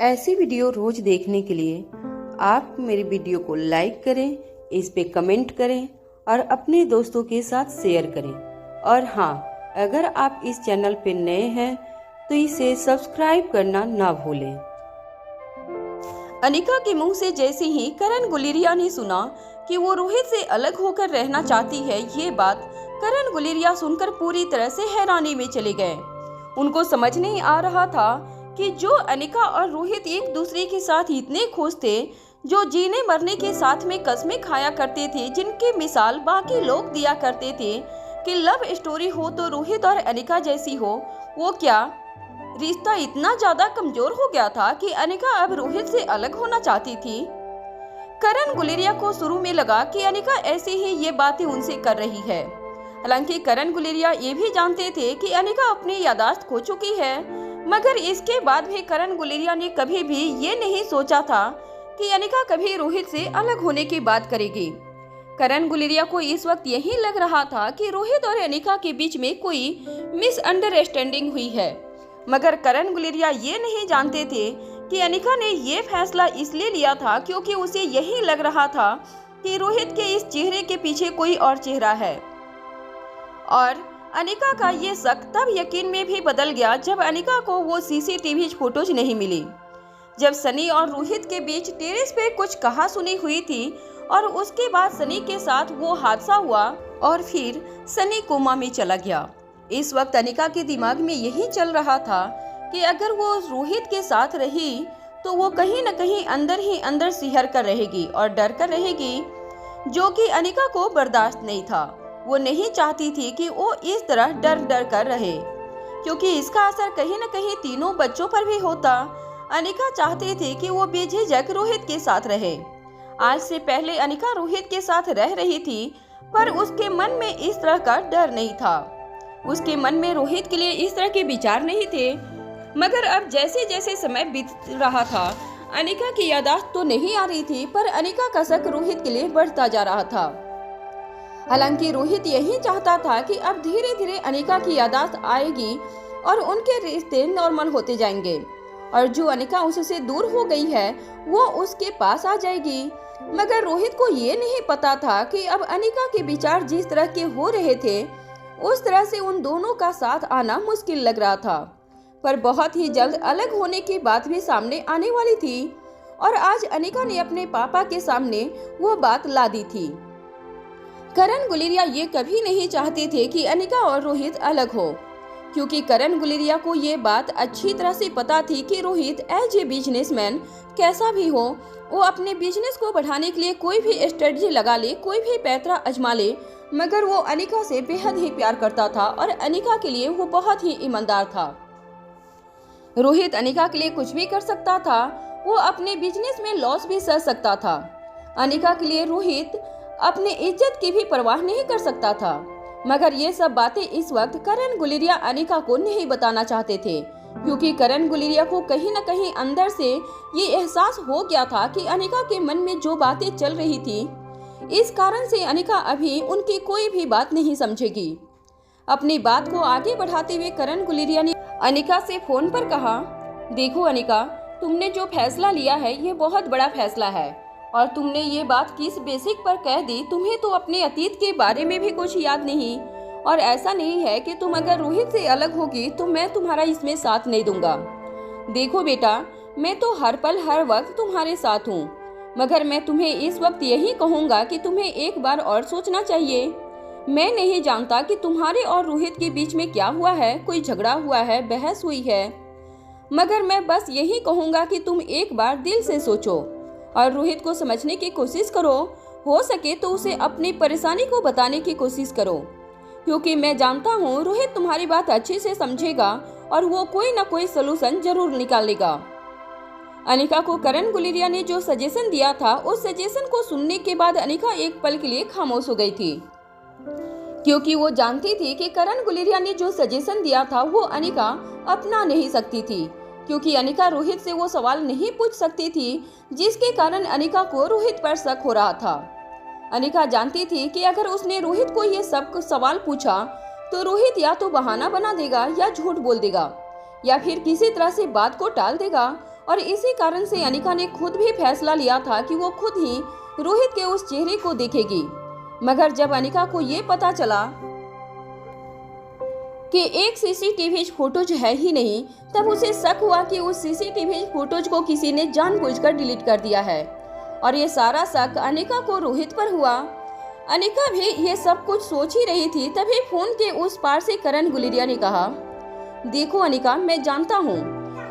ऐसी वीडियो रोज देखने के लिए आप मेरे वीडियो को लाइक करें, इस पे कमेंट करें और अपने दोस्तों के साथ शेयर करें। और हाँ, अगर आप इस चैनल पे नए हैं तो इसे सब्सक्राइब करना ना भूलें। अनिका के मुंह से जैसे ही करण गुलेरिया ने सुना कि वो रोहित से अलग होकर रहना चाहती है, ये बात करण गुलेरिया सुनकर पूरी तरह से हैरानी में चले गए। उनको समझ नहीं आ रहा था कि जो अनिका और रोहित एक दूसरे के साथ इतने खुश थे, जो जीने मरने के साथ में कस्में खाया करते थे, जिनकी मिसाल बाकी लोग दिया करते थे कि लव स्टोरी हो तो रोहित और अनिका जैसी हो, वो क्या रिश्ता इतना ज्यादा कमजोर हो गया था कि अनिका अब रोहित से अलग होना चाहती थी। करण गुलेरिया को शुरू में लगा कि अनिका ऐसे ही ये बातें उनसे कर रही है। हालांकि करण गुलेरिया ये भी जानते थे कि अनिका अपनी याददाश्त खो चुकी है, मगर इसके बाद भी करण गुलेरिया ने कभी भी ये नहीं सोचा था कि अनिका कभी रोहित से अलग होने की बात करेगी। करण गुलेरिया को इस वक्त यही लग रहा था कि रोहित और अनिका के बीच में कोई मिसअंडरस्टैंडिंग हुई है, मगर करण गुलेरिया ये नहीं जानते थे कि अनिका ने ये फैसला इसलिए लिया था क्योंकि उसे यही लग रहा था कि रोहित के इस चेहरे के पीछे कोई और चेहरा है। और अनिका का ये शक तब यकीन में भी बदल गया जब अनिका को वो सीसीटीवी फोटोज नहीं मिली, जब सनी और रोहित के बीच टेरेस पे कुछ कहा सुनी हुई थी और उसके बाद सनी के साथ वो हादसा हुआ और फिर सनी कोमा में चला गया। इस वक्त अनिका के दिमाग में यही चल रहा था कि अगर वो रोहित के साथ रही तो वो कहीं न कहीं अंदर ही अंदर सिहर कर रहेगी और डर कर रहेगी, जो कि अनिका को बर्दाश्त नहीं था। वो नहीं चाहती थी कि वो इस तरह डर डर कर रहे, क्योंकि इसका असर कहीं न कहीं तीनों बच्चों पर भी होता। अनिका चाहते थे कि वो बेझिझक रोहित के साथ रहे। आज से पहले अनिका रोहित के साथ रह रही थी, पर उसके मन में इस तरह का डर नहीं था। उसके मन में रोहित के लिए इस तरह के विचार नहीं थे। मगर अब जैसे जैसे समय बीत रहा था, अनिका की याददाश्त तो नहीं आ रही थी, पर अनिका का शक रोहित के लिए बढ़ता जा रहा था। हालांकि रोहित यही चाहता था कि अब धीरे धीरे अनिका की याददाश्त आएगी और उनके रिश्ते नॉर्मल होते जाएंगे और जो अनिका उससे दूर हो गई है वो उसके पास आ जाएगी। मगर रोहित को ये नहीं पता था कि अब अनिका के विचार जिस तरह के हो रहे थे, उस तरह से उन दोनों का साथ आना मुश्किल लग रहा था। पर बहुत ही जल्द अलग होने की बात भी सामने आने वाली थी और आज अनिका ने अपने पापा के सामने वो बात ला दी थी। करण गुलेरिया ये कभी नहीं चाहते थे कि अनिका और रोहित अलग हो, क्योंकि करण गुलेरिया को ये बात अच्छी तरह से पता थी कि रोहित एज ए बिजनेसमैन कैसा भी हो, वो अपने बिजनेस को बढ़ाने के लिए कोई भी स्ट्रेटजी लगा ले, कोई भी पैतरा आजमा ले, मगर वो अनिका से बेहद ही प्यार करता था और अनिका के लिए वो बहुत ही ईमानदार था। रोहित अनिका के लिए कुछ भी कर सकता था, वो अपने बिजनेस में लॉस भी सह सकता था। अनिका के लिए रोहित अपने इज्जत की भी परवाह नहीं कर सकता था। मगर ये सब बातें इस वक्त करण गुलेरिया अनिका को नहीं बताना चाहते थे, क्योंकि करण गुलेरिया को कहीं न कहीं अंदर से ये एहसास हो गया था कि अनिका के मन में जो बातें चल रही थी, इस कारण से अनिका अभी उनकी कोई भी बात नहीं समझेगी। अपनी बात को आगे बढ़ाते हुए करण गुलेरिया ने अनिका से फोन पर कहा, देखो अनिका, तुमने जो फैसला लिया है ये बहुत बड़ा फैसला है और तुमने ये बात किस बेसिक पर कह दी। तुम्हें तो अपने अतीत के बारे में भी कुछ याद नहीं, और ऐसा नहीं है कि तुम अगर रोहित से अलग होगी तो मैं तुम्हारा इसमें साथ नहीं दूंगा। देखो बेटा, मैं तो हर पल हर वक्त तुम्हारे साथ हूँ, मगर मैं तुम्हें इस वक्त यही कहूँगा कि तुम्हें एक बार और सोचना चाहिए। मैं नहीं जानता कि तुम्हारे और रोहित के बीच में क्या हुआ है, कोई झगड़ा हुआ है, बहस हुई है, मगर मैं बस यही कहूँगा कि तुम एक बार दिल से सोचो और रोहित को समझने की कोशिश करो। हो सके तो उसे अपनी परेशानी को बताने की कोशिश करो, क्योंकि मैं जानता हूँ रोहित तुम्हारी बात अच्छे से समझेगा और वो कोई ना कोई सलूशन जरूर निकालेगा। अनिका को करण गुलेरिया ने जो सजेशन दिया था, उस सजेशन को सुनने के बाद अनिका एक पल के लिए खामोश हो गई थी, क्योंकि वो जानती थी कि करण गुलेरिया ने जो सजेशन दिया था वो अनिका अपना नहीं सकती थी, क्योंकि अनिका रोहित से वो सवाल नहीं पूछ सकती थी जिसके कारण अनिका को रोहित पर शक हो रहा था। अनिका जानती थी कि अगर उसने रोहित को ये सब सवाल पूछा तो रोहित या तो बहाना बना देगा या झूठ बोल देगा या फिर किसी तरह से बात को टाल देगा और इसी कारण से अनिका ने खुद भी फैसला लिया था कि वो खुद ही रोहित के उस चेहरे को देखेगी। मगर जब अनिका को ये पता चला कि एक सीसीटीवी फुटेज है ही नहीं, तब उसे शक हुआ कि उस सीसीटीवी फुटेज को किसी ने जानबूझकर डिलीट कर दिया है। और ये सारा शक अनिका को रोहित पर हुआ। अनिका भी ये सब कुछ सोच ही रही थी, तभी फोन के उस पार से करण गुलेरिया ने कहा, देखो अनिका, मैं जानता हूँ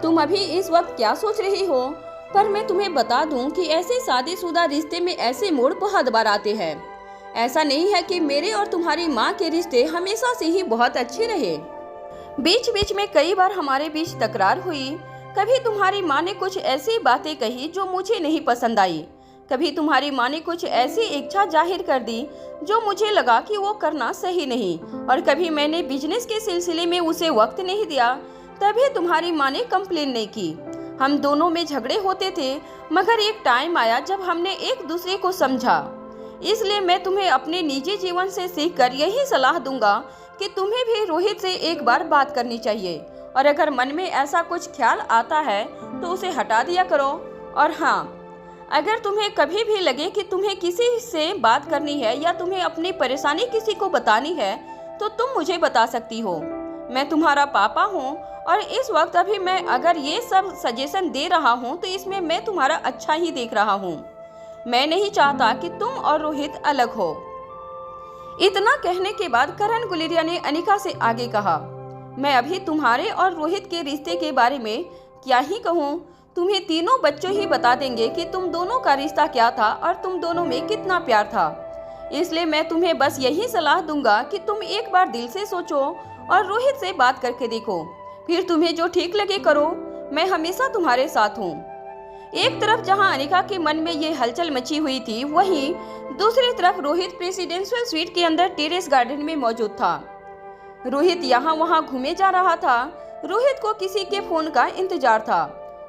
तुम अभी इस वक्त क्या सोच रही हो, पर मैं तुम्हें बता दूं कि ऐसे शादीशुदा रिश्ते में ऐसे मोड़ बहुत बार आते हैं। ऐसा नहीं है कि मेरे और तुम्हारी माँ के रिश्ते हमेशा से ही बहुत अच्छे रहे। बीच बीच में कई बार हमारे बीच तकरार हुई। कभी तुम्हारी माँ ने कुछ ऐसी बातें कही जो मुझे नहीं पसंद आई, कभी तुम्हारी माँ ने कुछ ऐसी इच्छा जाहिर कर दी जो मुझे लगा कि वो करना सही नहीं, और कभी मैंने बिजनेस के सिलसिले में उसे वक्त नहीं दिया, तभी तुम्हारी माँ ने कंप्लेन नहीं की। हम दोनों में झगड़े होते थे, मगर एक टाइम आया जब हमने एक दूसरे को समझा। इसलिए मैं तुम्हें अपने निजी जीवन से सीखकर यही सलाह दूंगा कि तुम्हें भी रोहित से एक बार बात करनी चाहिए, और अगर मन में ऐसा कुछ ख्याल आता है तो उसे हटा दिया करो। और हाँ, अगर तुम्हें कभी भी लगे कि तुम्हें किसी से बात करनी है या तुम्हें अपनी परेशानी किसी को बतानी है, तो तुम मुझे बता सकती हो। मैं तुम्हारा पापा हूँ, और इस वक्त अभी मैं अगर ये सब सजेशन दे रहा हूँ तो इसमें मैं तुम्हारा अच्छा ही देख रहा हूँ। मैं नहीं चाहता कि तुम और रोहित अलग हो। इतना कहने के बाद करण गुलेरिया ने अनिका से आगे कहा, मैं अभी तुम्हारे और रोहित के रिश्ते के बारे में क्या ही कहूँ, तुम्हें तीनों बच्चों ही बता देंगे कि तुम दोनों का रिश्ता क्या था और तुम दोनों में कितना प्यार था। इसलिए मैं तुम्हें बस यही सलाह दूंगा कि तुम एक बार दिल से सोचो और रोहित से बात करके देखो, फिर तुम्हें जो ठीक लगे करो। मैं हमेशा तुम्हारे साथ हूँ। एक तरफ जहाँ अनिका के मन में ये हलचल मची हुई थी, वहीं दूसरी तरफ रोहित प्रेसिडेंशियल स्वीट के अंदर टेरेस गार्डन में मौजूद था। रोहित यहाँ वहाँ घूमे जा रहा था। रोहित को किसी के फोन का इंतजार था।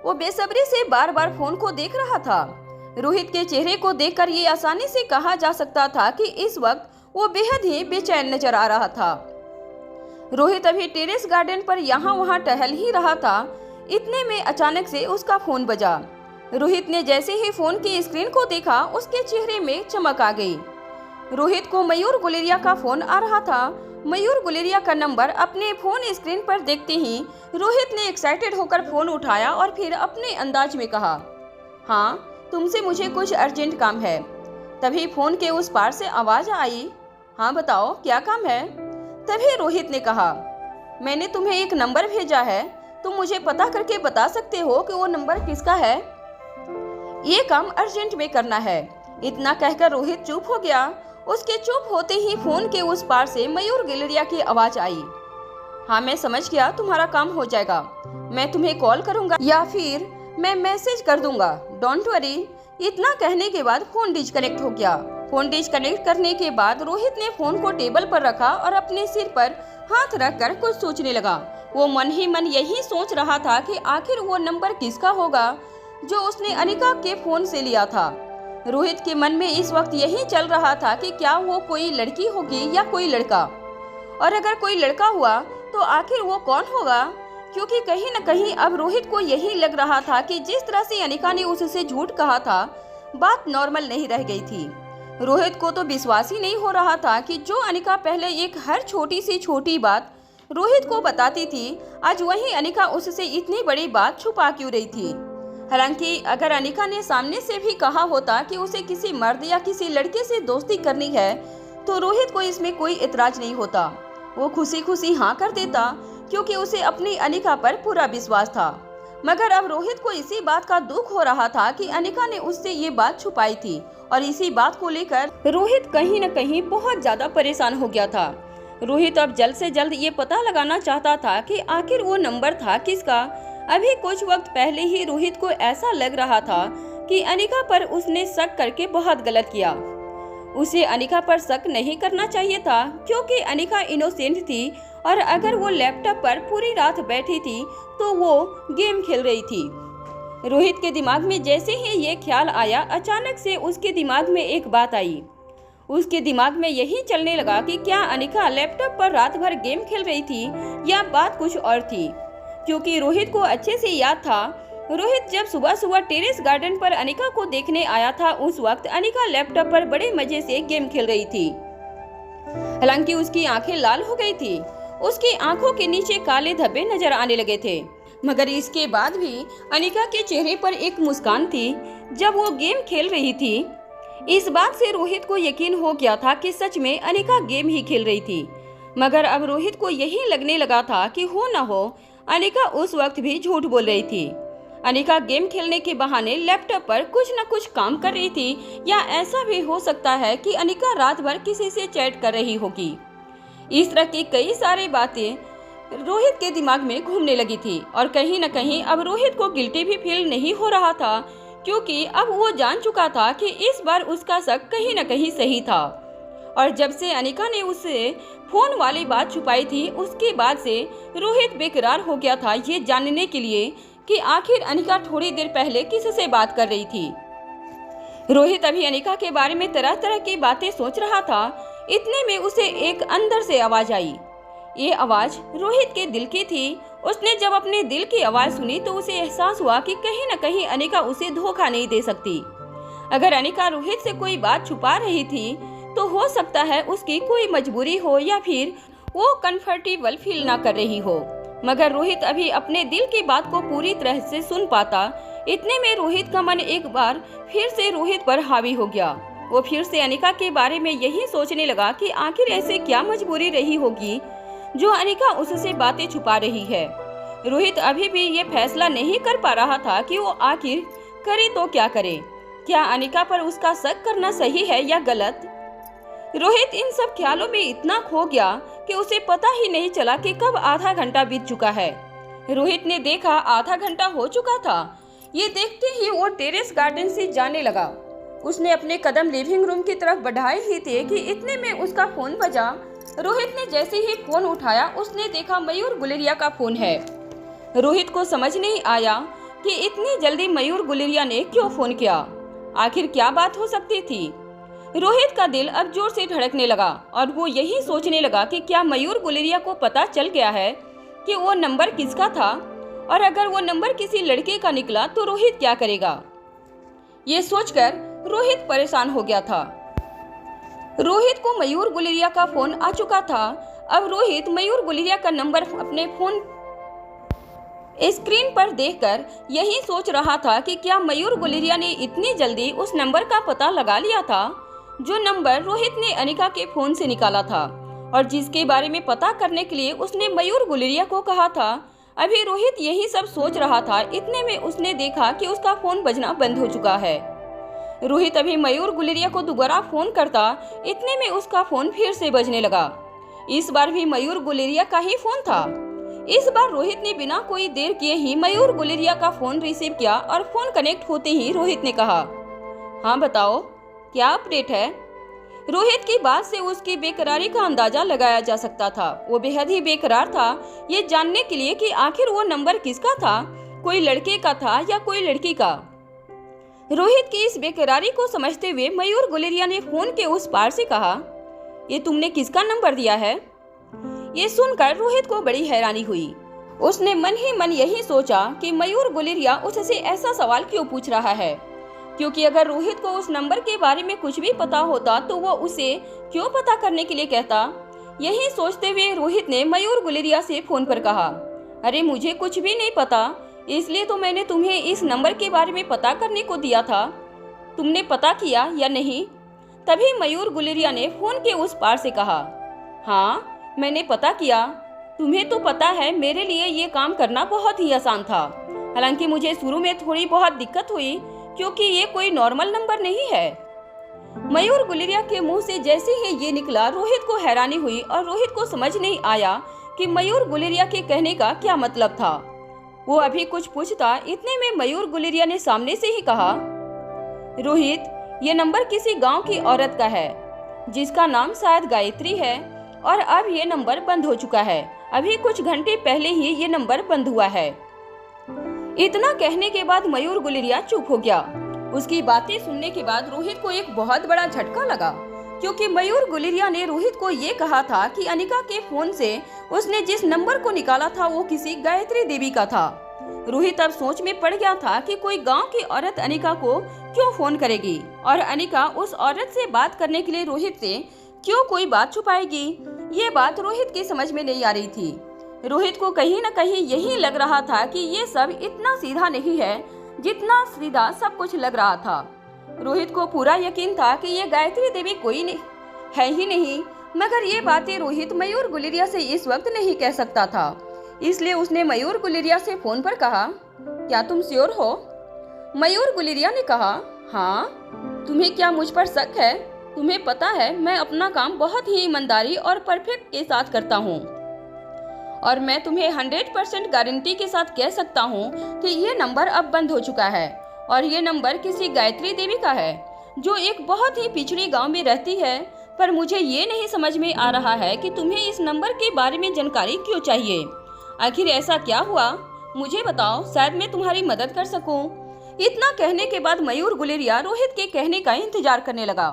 वो बेसब्री से बार बार फोन को देख रहा था। रोहित के चेहरे को देखकर ये आसानी से कहा जा सकता था कि इस वक्त वो बेहद ही बेचैन नजर आ रहा था। रोहित अभी टेरेस गार्डन पर यहाँ वहाँ टहल ही रहा था। इतने में अचानक से उसका फोन बजा। रोहित ने जैसे ही फोन की स्क्रीन को देखा, उसके चेहरे में चमक आ गई। रोहित को मयूर गुलेरिया का फोन आ रहा था। मयूर गुलेरिया का नंबर अपने फोन स्क्रीन पर देखते ही रोहित ने एक्साइटेड होकर फोन उठाया और फिर अपने अंदाज में कहा, हाँ, तुमसे मुझे कुछ अर्जेंट काम है। तभी फोन के उस पार से आवाज आई, हाँ बताओ क्या काम है। तभी रोहित ने कहा, मैंने तुम्हें एक नंबर भेजा है, तुम मुझे पता करके बता सकते हो कि वो नंबर किसका है। ये काम अर्जेंट में करना है। इतना कहकर रोहित चुप हो गया। उसके चुप होते ही फोन के उस पार से मयूर गुलेरिया की आवाज आई, हाँ मैं समझ गया, तुम्हारा काम हो जाएगा। मैं तुम्हें कॉल करूंगा या फिर मैं मैसेज कर दूंगा, डोंट वरी। इतना कहने के बाद फोन डिस्कनेक्ट हो गया। फोन डिस्कनेक्ट करने के बाद रोहित ने फोन को टेबल पर रखा और अपने सिर पर हाथ रखकर कुछ सोचने लगा। वो मन ही मन यही सोच रहा था कि आखिर वो नंबर किसका होगा जो उसने अनिका के फोन से लिया था। रोहित के मन में इस वक्त यही चल रहा था कि क्या वो कोई लड़की होगी या कोई लड़का, और अगर कोई लड़का हुआ तो आखिर वो कौन होगा, क्योंकि कहीं न कहीं अब रोहित को यही लग रहा था कि जिस तरह से अनिका ने उससे झूठ कहा था, बात नॉर्मल नहीं रह गई थी। रोहित को तो विश्वास ही नहीं हो रहा था कि जो अनिका पहले एक हर छोटी सी छोटी बात रोहित को बताती थी, आज वही अनिका उससे इतनी बड़ी बात छुपा क्यों रही थी। हालांकि अगर अनिका ने सामने से भी कहा होता कि उसे किसी मर्द या किसी लड़के से दोस्ती करनी है, तो रोहित को इसमें कोई इतराज नहीं होता। वो खुशी खुशी हाँ कर देता, क्योंकि उसे अपनी अनिका पर पूरा विश्वास था। मगर अब रोहित को इसी बात का दुख हो रहा था कि अनिका ने उससे ये बात छुपाई थी, और इसी बात को लेकर रोहित कहीं न कहीं बहुत ज्यादा परेशान हो गया था। रोहित अब जल्द से जल्द ये पता लगाना चाहता था कि आखिर वो नंबर था किसका। अभी कुछ वक्त पहले ही रोहित को ऐसा लग रहा था कि अनिका पर उसने शक करके बहुत गलत किया। उसे अनिका पर शक नहीं करना चाहिए था, क्योंकि अनिका इनोसेंट थी, और अगर वो लैपटॉप पर पूरी रात बैठी थी तो वो गेम खेल रही थी। रोहित के दिमाग में जैसे ही ये ख्याल आया, अचानक से उसके दिमाग में एक बात आई। उसके दिमाग में यही चलने लगा कि क्या अनिका लैपटॉप पर रात भर गेम खेल रही थी या बात कुछ और थी, क्योंकि रोहित को अच्छे से याद था रोहित जब सुबह सुबह टेरेस गार्डन पर अनिका को देखने आया था, उस वक्त अनिका लैपटॉप पर बड़े मजे से गेम खेल रही थी। हालांकि उसकी आंखें लाल हो गई थी, उसकी आंखों के नीचे काले धब्बे नजर आने लगे थे, मगर इसके बाद भी अनिका के चेहरे पर एक मुस्कान थी जब वो गेम खेल रही थी। इस बात से रोहित को यकीन हो गया था कि सच में अनिका गेम ही खेल रही थी, मगर अब रोहित को यही लगने लगा था कि हो न हो अनिका उस वक्त भी झूठ बोल रही थी। अनिका गेम खेलने के बहाने लैपटॉप पर कुछ न कुछ काम कर रही थी, या ऐसा भी हो सकता है कि अनिका रात भर किसी से चैट कर रही होगी। इस तरह की कई सारी बातें रोहित के दिमाग में घूमने लगी थी, और कहीं न कहीं अब रोहित को गिल्टी भी फील नहीं हो रहा था, क्योंकि अब वो जान चुका था कि इस बार उसका शक कहीं न कहीं सही था। और जब से अनिका ने उससे फोन वाली बात छुपाई थी, उसके बाद से रोहित बेकरार हो गया था ये जानने के लिए कि आखिर अनिका थोड़ी देर पहले किससे बात कर रही थी। रोहित अभी अनिका के बारे में तरह तरह की बातें सोच रहा था, इतने में उसे एक अंदर से आवाज आई। ये आवाज रोहित के दिल की थी। उसने जब अपने दिल की आवाज सुनी तो उसे एहसास हुआ कि कहीं न कहीं अनिका उसे धोखा नहीं दे सकती। अगर अनिका रोहित से कोई बात छुपा रही थी तो हो सकता है उसकी कोई मजबूरी हो, या फिर वो कंफर्टेबल फील ना कर रही हो। मगर रोहित अभी अपने दिल की बात को पूरी तरह से सुन पाता। इतने में रोहित का मन एक बार फिर से रोहित पर हावी हो गया। वो फिर से अनिका के बारे में यही सोचने लगा कि आखिर ऐसे क्या मजबूरी रही होगी जो अनिका उससे बातें छुपा रही है। रोहित अभी भी ये फैसला नहीं कर पा रहा था कि वो आखिर करे तो क्या करे। क्या अनिका पर उसका शक करना सही है या गलत? रोहित इन सब ख्यालों में इतना खो गया कि उसे पता ही नहीं चला कि कब आधा घंटा बीत चुका है। रोहित ने देखा आधा घंटा हो चुका था। ये देखते ही वो टेरेस गार्डन से जाने लगा। उसने अपने कदम लिविंग रूम की तरफ बढ़ाए ही थे कि इतने में उसका फोन बजा। रोहित ने जैसे ही फोन उठाया, उसने देखा मयूर गुलेरिया का फोन है। रोहित को समझ नहीं आया कि इतनी जल्दी मयूर गुलेरिया ने क्यों फोन किया। आखिर क्या बात हो सकती थी? रोहित का दिल अब जोर से धड़कने लगा और वो यही सोचने लगा कि क्या मयूर गुलेरिया को पता चल गया है कि वो नंबर किसका था, और अगर वो नंबर किसी लड़के का निकला तो रोहित क्या करेगा। ये सोचकर रोहित परेशान हो गया था। रोहित को मयूर गुलेरिया का फोन आ चुका था। अब रोहित मयूर गुलेरिया का नंबर अपने फोन स्क्रीन पर देखकर यही सोच रहा था कि क्या मयूर गुलेरिया ने इतनी जल्दी उस नंबर का पता लगा लिया था जो नंबर रोहित ने अनिका के फोन से निकाला था, और जिसके बारे में पता करने के लिए उसने मयूर गुलेरिया को कहा था। अभी रोहित यही सब सोच रहा था, इतने में उसने देखा कि उसका फोन बजना बंद हो चुका है। रोहित अभी मयूर गुलेरिया को दोबारा फोन करता, इतने में उसका फोन फिर से बजने लगा। इस बार भी मयूर गुलेरिया का ही फोन था। इस बार रोहित ने बिना कोई देर किए ही मयूर गुलेरिया का फोन रिसीव किया, और फोन कनेक्ट होते ही रोहित ने कहा, हाँ बताओ क्या अपडेट है। रोहित की बात से उसकी बेकरारी का अंदाजा लगाया जा सकता था। वो बेहद ही बेकरार था ये जानने के लिए कि आखिर वो नंबर किसका था, कोई लड़के का था या कोई लड़की का। रोहित की इस बेकरारी को समझते हुए मयूर गुलेरिया ने फोन के उस पार से कहा, ये तुमने किसका नंबर दिया है? ये सुनकर रोहित को बड़ी हैरानी हुई। उसने मन ही मन यही सोचा कि मयूर गुलेरिया उससे ऐसा सवाल क्यों पूछ रहा है, क्योंकि अगर रोहित को उस नंबर के बारे में कुछ भी पता होता तो वो उसे क्यों पता करने के लिए कहता। यही सोचते हुए रोहित ने मयूर गुलेरिया से फोन पर कहा, अरे मुझे कुछ भी नहीं पता, इसलिए तो मैंने तुम्हें इस नंबर के बारे में पता करने को दिया था। तुमने पता किया या नहीं? तभी मयूर गुलेरिया ने फोन के उस पार से कहा, हाँ मैंने पता किया। तुम्हें तो पता है मेरे लिए ये काम करना बहुत ही आसान था। हालांकि मुझे शुरू में थोड़ी बहुत दिक्कत हुई क्योंकि ये कोई नॉर्मल नंबर नहीं है। मयूर गुलेरिया के मुंह से जैसे ही ये निकला, रोहित को हैरानी हुई और रोहित को समझ नहीं आया कि मयूर गुलेरिया के कहने का क्या मतलब था। वो अभी कुछ पूछता, इतने में मयूर गुलेरिया ने सामने से ही कहा, रोहित ये नंबर किसी गांव की औरत का है जिसका नाम शायद गायत्री है, और अब ये नंबर बंद हो चुका है। अभी कुछ घंटे पहले ही ये नंबर बंद हुआ है। इतना कहने के बाद मयूर गुलेरिया चुप हो गया। उसकी बातें सुनने के बाद रोहित को एक बहुत बड़ा झटका लगा, क्योंकि मयूर गुलेरिया ने रोहित को ये कहा था कि अनिका के फोन से उसने जिस नंबर को निकाला था वो किसी गायत्री देवी का था, रोहित अब सोच में पड़ गया था कि कोई गांव की औरत अनिका को क्यों फोन करेगी और अनिका उस औरत से बात करने के लिए रोहित से क्यों कोई बात छुपाएगी। ये बात रोहित की समझ में नहीं आ रही थी। रोहित को कहीं न कहीं यही लग रहा था कि ये सब इतना सीधा नहीं है जितना सीधा सब कुछ लग रहा था। रोहित को पूरा यकीन था कि ये गायत्री देवी कोई नहीं है ही नहीं, मगर ये बातें रोहित मयूर गुलेरिया से इस वक्त नहीं कह सकता था। इसलिए उसने मयूर गुलेरिया से फोन पर कहा, क्या तुम श्योर हो? मयूर गुलेरिया ने कहा, हाँ। तुम्हें क्या मुझ पर शक है? तुम्हें पता है मैं अपना काम बहुत ही ईमानदारी और परफेक्ट के साथ करता हूँ और मैं तुम्हें 100% गारंटी के साथ कह सकता हूँ कि ये नंबर अब बंद हो चुका है और ये नंबर किसी गायत्री देवी का है जो एक बहुत ही पिछड़ी गांव में रहती है। पर मुझे ये नहीं समझ में आ रहा है कि तुम्हें इस नंबर के बारे में जानकारी क्यों चाहिए। आखिर ऐसा क्या हुआ, मुझे बताओ, शायद मैं तुम्हारी मदद कर सकूं। इतना कहने के बाद मयूर गुलेरिया रोहित के कहने का इंतजार करने लगा,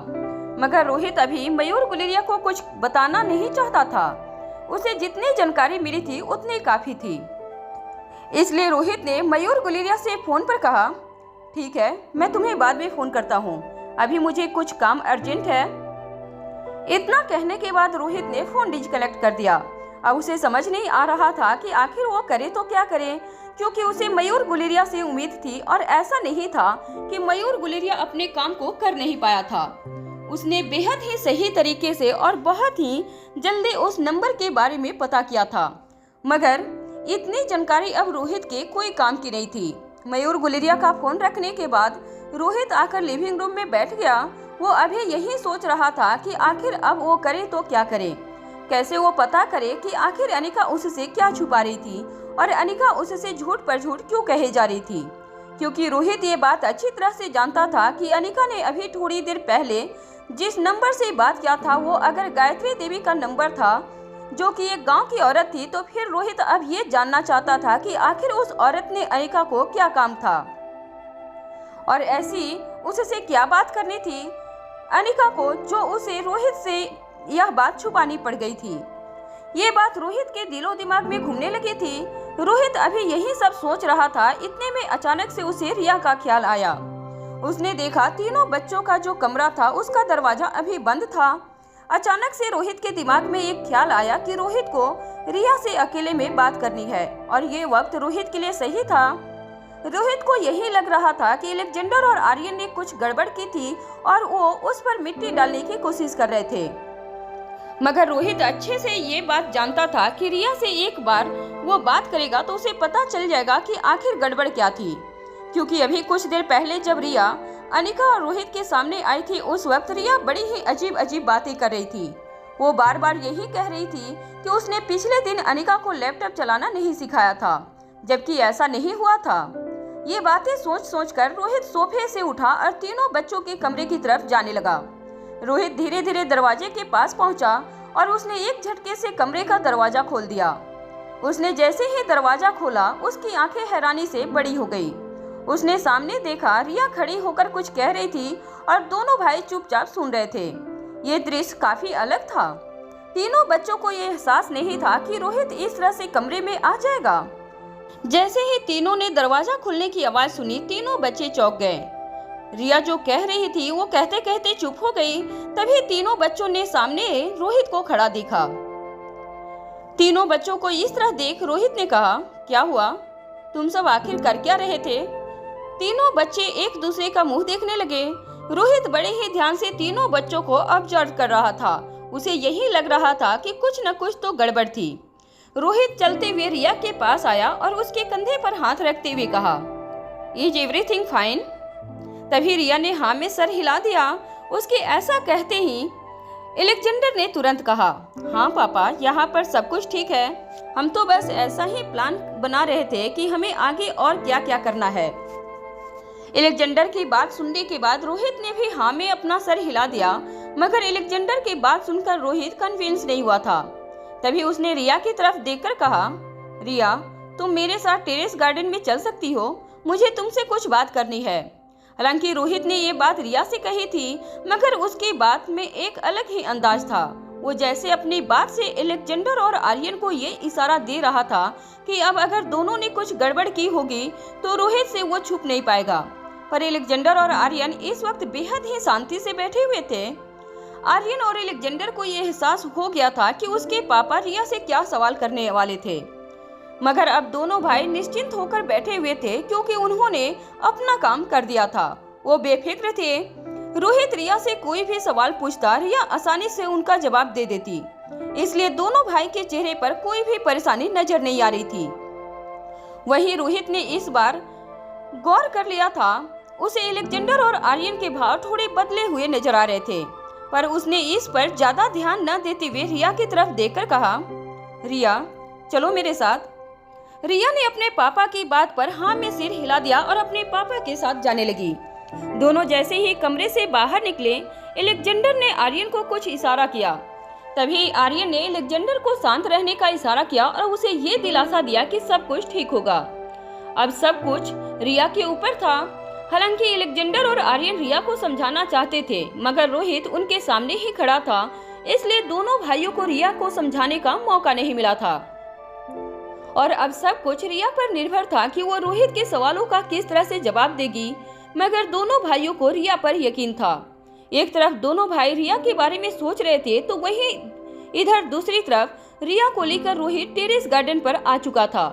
मगर रोहित अभी मयूर गुलेरिया को कुछ बताना नहीं चाहता था। उसे जितनी जानकारी मिली थी उतनी काफी थी। इसलिए रोहित ने मयूर गुलेरिया से फोन पर कहा, ठीक है, मैं तुम्हें बाद में फोन करता हूँ, अभी मुझे कुछ काम अर्जेंट है। इतना कहने के बाद रोहित ने फोन डिस्कनेक्ट कर दिया। अब उसे समझ नहीं आ रहा था कि आखिर वो करे तो क्या करे, क्योंकि उसे मयूर गुलेरिया से उम्मीद थी और ऐसा नहीं था कि मयूर गुलेरिया अपने काम को कर नहीं पाया था। उसने बेहद ही सही तरीके से और बहुत ही जल्दी उस नंबर के बारे में पता किया था, मगर इतनी जानकारी अब रोहित के कोई काम की नहीं थी। मयूर गुलेरिया का फोन रखने के बाद रोहित आकर लिविंग रूम में बैठ गया। वो अभी यही सोच रहा था कि आखिर अब वो करे तो क्या करे, कैसे वो पता करे कि आखिर अनिका उससे क्या छुपा रही थी और अनिका उससे झूठ पर झूठ क्यों कहे जा रही थी, क्योंकि रोहित ये बात अच्छी तरह से जानता था कि अनिका ने अभी थोड़ी देर पहले जिस नंबर से बात किया था वो अगर गायत्री देवी का नंबर था जो कि एक गांव की औरत थी, तो फिर रोहित अब ये जानना चाहता था कि आखिर उस औरत ने अनिका को क्या काम था और ऐसी उससे क्या बात करनी थी अनिका को, जो उसे रोहित से यह बात छुपानी पड़ गई थी। ये बात रोहित के दिलो दिमाग में घूमने लगी थी। रोहित अभी यही सब सोच रहा था, इतने में अचानक से उसे रिया का ख्याल आया। उसने देखा तीनों बच्चों का जो कमरा था उसका दरवाजा अभी बंद था। अचानक से रोहित के दिमाग में एक ख्याल आया कि रोहित को रिया से अकेले में बात करनी है और ये वक्त रोहित के लिए सही था। रोहित को यही लग रहा था कि अलेक्जेंडर और आर्यन ने कुछ गड़बड़ की थी और वो उस पर मिट्टी डालने की कोशिश कर रहे थे, मगर रोहित अच्छे से ये बात जानता था कि रिया से एक बार वो बात करेगा तो उसे पता चल जाएगा कि आखिर गड़बड़ क्या थी, क्योंकि अभी कुछ देर पहले जब रिया अनिका और रोहित के सामने आई थी उस वक्त रिया बड़ी ही अजीब अजीब बातें कर रही थी। वो बार बार यही कह रही थी कि उसने पिछले दिन अनिका को लैपटॉप चलाना नहीं सिखाया था, जबकि ऐसा नहीं हुआ था। ये बातें सोच सोच कर रोहित सोफे से उठा और तीनों बच्चों के कमरे की तरफ जाने लगा। रोहित धीरे धीरे दरवाजे के पास पहुंचा और उसने एक झटके से कमरे का दरवाजा खोल दिया। उसने जैसे ही दरवाजा खोला उसकी आंखें हैरानी से बड़ी हो गई। उसने सामने देखा रिया खड़ी होकर कुछ कह रही थी और दोनों भाई चुपचाप सुन रहे थे। ये दृश्य काफी अलग था। तीनों बच्चों को ये एहसास नहीं था कि रोहित इस तरह से कमरे में आ जाएगा। जैसे ही तीनों ने दरवाजा खुलने की आवाज सुनी तीनों बच्चे चौंक गए। रिया जो कह रही थी वो कहते कहते चुप हो गई। तभी तीनों बच्चों ने सामने रोहित को खड़ा देखा। तीनों बच्चों को इस तरह देख रोहित ने कहा, क्या हुआ, तुम सब आखिर कर क्या रहे थे? तीनों बच्चे एक दूसरे का मुंह देखने लगे। रोहित बड़े ही ध्यान से तीनों बच्चों को ऑब्जर्व कर रहा था। उसे यही लग रहा था कि कुछ न कुछ तो गड़बड़ थी। रोहित चलते हुए रिया के पास आया और उसके कंधे पर हाथ रखते हुए कहा, इज एवरीथिंग फाइन? तभी रिया ने हाँ में सर हिला दिया। उसके ऐसा कहते ही अलेक्जेंडर ने तुरंत कहा, हाँ पापा, यहाँ पर सब कुछ ठीक है। हम तो बस ऐसा ही प्लान बना रहे थे कि हमें आगे और क्या क्या करना है। अलेक्जेंडर की बात सुनने के बाद रोहित ने भी हाँ में अपना सर हिला दिया, मगर अलेक्जेंडर की बात सुनकर रोहित कन्विंस नहीं हुआ था। तभी उसने रिया की तरफ देखकर कहा, रिया, तुम मेरे साथ टेरेस गार्डन में चल सकती हो, मुझे तुमसे कुछ बात करनी है। हालांकि रोहित ने ये बात रिया से कही थी, मगर उसकी बात में एक अलग ही अंदाज था। वो जैसे अपनी बात से अलेक्जेंडर और आर्यन को ये इशारा दे रहा था कि अब अगर दोनों ने कुछ गड़बड़ की होगी तो रोहित से वो छुप नहीं पाएगा। पर अलेक्जेंडर और आर्यन इस वक्त बेहद ही शांति से बैठे हुए थे। आर्यन और अलेक्जेंडर को ये एहसास हो गया था कि उसके पापा रिया से क्या सवाल करने वाले थे, मगर अब दोनों भाई निश्चिंत होकर बैठे हुए थे क्योंकि उन्होंने अपना काम कर दिया था। वो बेफिक्र थे। रोहित रिया से कोई भी सवाल पूछता, रिया आसानी से उनका जवाब दे देती, इसलिए दोनों भाई के चेहरे पर कोई भी परेशानी नजर नहीं आ रही थी। वहीं रोहित ने इस बार गौर कर लिया था, उसे अलेक्जेंडर और आर्यन के भाव थोड़े बदले हुए नजर आ रहे थे, पर उसने इस पर ज्यादा ध्यान न देते हुए रिया की तरफ देखकर कहा, रिया चलो मेरे साथ। रिया ने अपने पापा की बात पर हाँ में सिर हिला दिया और अपने पापा के साथ जाने लगी। दोनों जैसे ही कमरे से बाहर निकले, अलेक्जेंडर ने आर्यन को कुछ इशारा किया। तभी आर्यन ने अलेक्जेंडर को शांत रहने का इशारा किया और उसे ये दिलासा दिया कि सब कुछ ठीक होगा। अब सब कुछ रिया के ऊपर था। हालांकि अलेक्जेंडर और आर्यन रिया को समझाना चाहते थे, मगर रोहित उनके सामने ही खड़ा था, इसलिए दोनों भाइयों को रिया को समझाने का मौका नहीं मिला था। और अब सब कुछ रिया पर निर्भर था कि वो रोहित के सवालों का किस तरह से जवाब देगी, मगर दोनों भाइयों को रिया पर यकीन था। एक तरफ दोनों भाई रिया के बारे में सोच रहे थे, तो वहीं इधर दूसरी तरफ रिया को लेकर रोहित टेरेस गार्डन पर आ चुका था।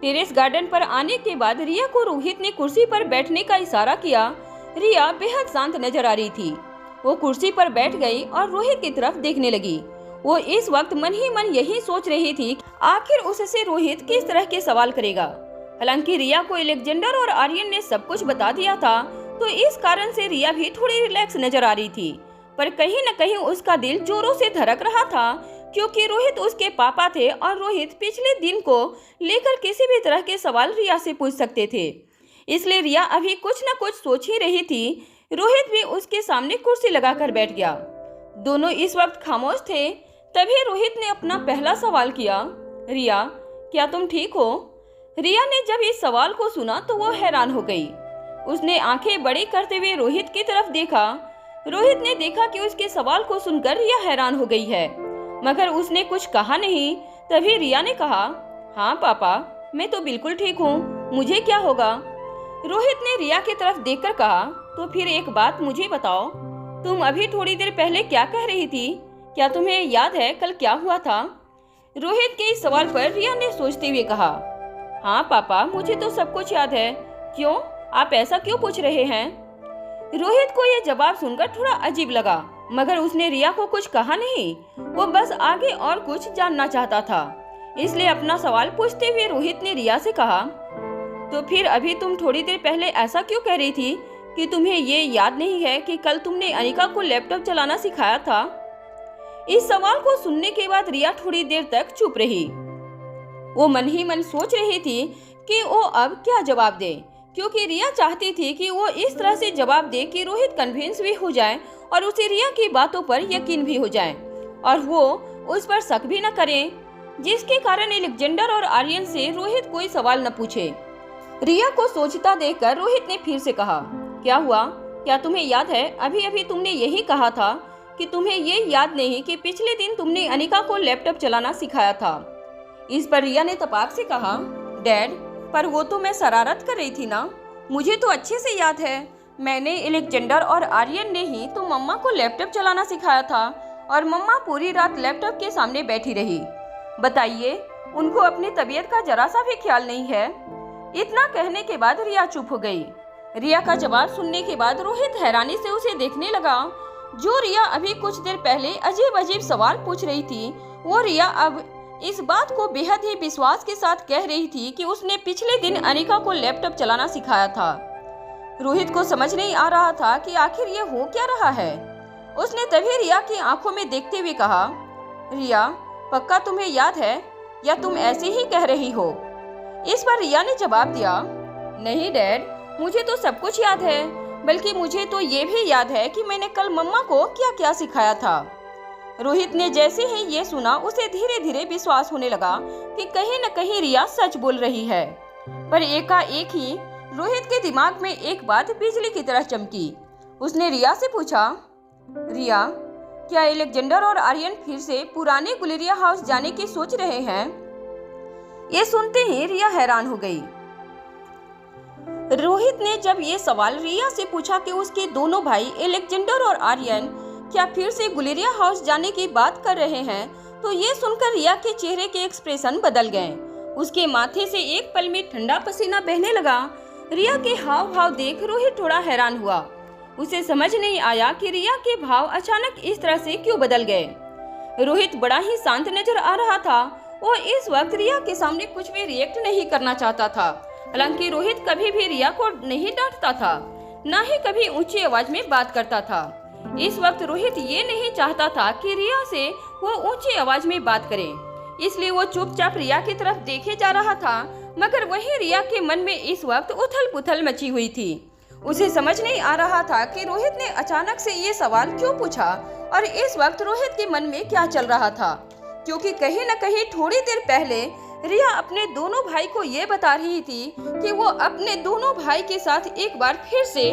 टेरेस गार्डन पर आने के बाद रिया को रोहित ने कुर्सी पर बैठने का इशारा किया। रिया बेहद शांत नजर आ रही थी। वो कुर्सी पर बैठ गई और रोहित की तरफ देखने लगी। वो इस वक्त मन ही मन यही सोच रही थी, आखिर उससे रोहित किस तरह के सवाल करेगा। हालांकि रिया को अलेक्जेंडर और आर्यन ने सब कुछ बता दिया था, तो इस कारण से रिया भी थोड़ी रिलैक्स नजर आ रही थी, पर कहीं न कहीं उसका दिल जोरों से धड़क रहा था, क्योंकि रोहित उसके पापा थे और रोहित पिछले दिन को लेकर किसी भी तरह के सवाल रिया से पूछ सकते थे। इसलिए रिया अभी कुछ न कुछ सोच ही रही थी। रोहित भी उसके सामने कुर्सी लगाकर बैठ गया। दोनों इस वक्त खामोश थे। तभी रोहित ने अपना पहला सवाल किया, रिया क्या तुम ठीक हो? रिया ने जब इस सवाल को सुना तो वो हैरान हो गई। उसने आंखें बड़ी करते हुए रोहित की तरफ देखा। रोहित ने देखा कि उसके सवाल को सुनकर रिया हैरान हो गई है, मगर उसने कुछ कहा नहीं। तभी रिया ने कहा, हाँ पापा मैं तो बिल्कुल ठीक हूँ, मुझे क्या होगा? रोहित ने रिया की तरफ देखकर कहा, तो फिर एक बात मुझे बताओ, तुम अभी थोड़ी देर पहले क्या कह रही थी? क्या तुम्हें याद है कल क्या हुआ था? रोहित के इस सवाल पर रिया ने सोचते हुए कहा, हाँ पापा मुझे तो सब कुछ याद है। क्यों, आप ऐसा क्यों पूछ रहे हैं? रोहित को यह जवाब सुनकर थोड़ा अजीब लगा, मगर उसने रिया को कुछ कहा नहीं। वो बस आगे और कुछ जानना चाहता था, इसलिए अपना सवाल पूछते हुए रोहित ने रिया से कहा, तो फिर अभी तुम थोड़ी देर पहले ऐसा क्यों कह रही थी कि तुम्हें ये याद नहीं है कि कल तुमने अनिका को लैपटॉप चलाना सिखाया था? इस सवाल को सुनने के बाद रिया थोड़ी देर तक चुप रही। वो मन ही मन सोच रही थी कि वो अब क्या जवाब दे, क्योंकि रिया चाहती थी कि वो इस तरह से जवाब दे कि रोहित कन्विंस भी हो जाए और उसे रिया की बातों पर यकीन भी हो जाए और वो उस पर शक भी न करे, जिसके कारण अलेक्जेंडर और आर्यन से रोहित कोई सवाल न पूछे। रिया को सोचता देखकर रोहित ने फिर से कहा, क्या हुआ? क्या तुम्हें याद है अभी अभी तुमने यही कहा था कि तुम्हें ये याद नहीं कि पिछले दिन तुमने अनिका को लैपटॉप चलाना सिखाया था? इस पर रिया ने तपाक से कहा, डैड पर वो तो मैं शरारत कर रही थी ना, मुझे तो अच्छे से याद है। मैंने अलेक्जेंडर और आर्यन ने ही तो मम्मा को लैपटॉप चलाना सिखाया था और मम्मा पूरी रात लैपटॉप के सामने बैठी रही। बताइए, उनको अपनी तबीयत का जरा सा भी ख्याल नहीं है? इतना कहने के बाद रिया चुप हो गई। रिया का जवाब सुनने के बाद रोहित हैरानी से उसे देखने लगा। जो रिया अभी कुछ देर पहले अजीब अजीब सवाल पूछ रही थी, वो रिया अब इस बात को बेहद ही विश्वास के साथ कह रही थी कि उसने पिछले दिन अनिका को लैपटॉप चलाना सिखाया था। रोहित को समझ नहीं आ रहा था कि आखिर ये हो क्या रहा है। उसने तभी रिया की आंखों में देखते हुए कहा, रिया पक्का तुम्हें याद है या तुम ऐसे ही कह रही हो? इस पर रिया ने जवाब दिया, नहीं डैड मुझे तो सब कुछ याद है, बल्कि मुझे तो ये भी याद है कि मैंने कल मम्मा को क्या क्या सिखाया था। रोहित ने जैसे ही ये सुना, उसे धीरे धीरे विश्वास होने लगा कि कहीं न कहीं रिया सच बोल रही है। पर एकाएक ही रोहित के दिमाग में एक बात बिजली की तरह चमकी। उसने रिया से पूछा, रिया क्या एलेक्जेंडर और आर्यन फिर से पुराने गुलेरिया हाउस जाने की सोच रहे हैं? ये सुनते ही रिया हैरान हो गई। रोहित ने जब ये सवाल रिया से पूछा कि उसके दोनों भाई एलेक्जेंडर और आर्यन क्या फिर से गुलेरिया हाउस जाने की बात कर रहे हैं, तो ये सुनकर रिया के चेहरे के एक्सप्रेशन बदल गए। उसके माथे से एक पल में ठंडा पसीना बहने लगा। रिया के हाव भाव देख रोहित थोड़ा हैरान हुआ। उसे समझ नहीं आया कि रिया के भाव अचानक इस तरह से क्यों बदल गए। रोहित बड़ा ही शांत नजर आ रहा था। वो इस वक्त रिया के सामने कुछ भी रिएक्ट नहीं करना चाहता था। हालांकि रोहित कभी भी रिया को नहीं डांटता था, न ही कभी ऊंची आवाज में बात करता था। इस वक्त रोहित ये नहीं चाहता था कि रिया से वो ऊंची आवाज में बात करे, इसलिए वो चुपचाप रिया की तरफ देखे जा रहा था। मगर वही रिया के मन में इस वक्त उथल पुथल मची हुई थी। उसे समझ नहीं आ रहा था कि रोहित ने अचानक से ये सवाल क्यों पूछा और इस वक्त रोहित के मन में क्या चल रहा था, क्योंकि कहीं न कहीं थोड़ी देर पहले रिया अपने दोनों भाई को ये बता रही थी कि वो अपने दोनों भाई के साथ एक बार फिर से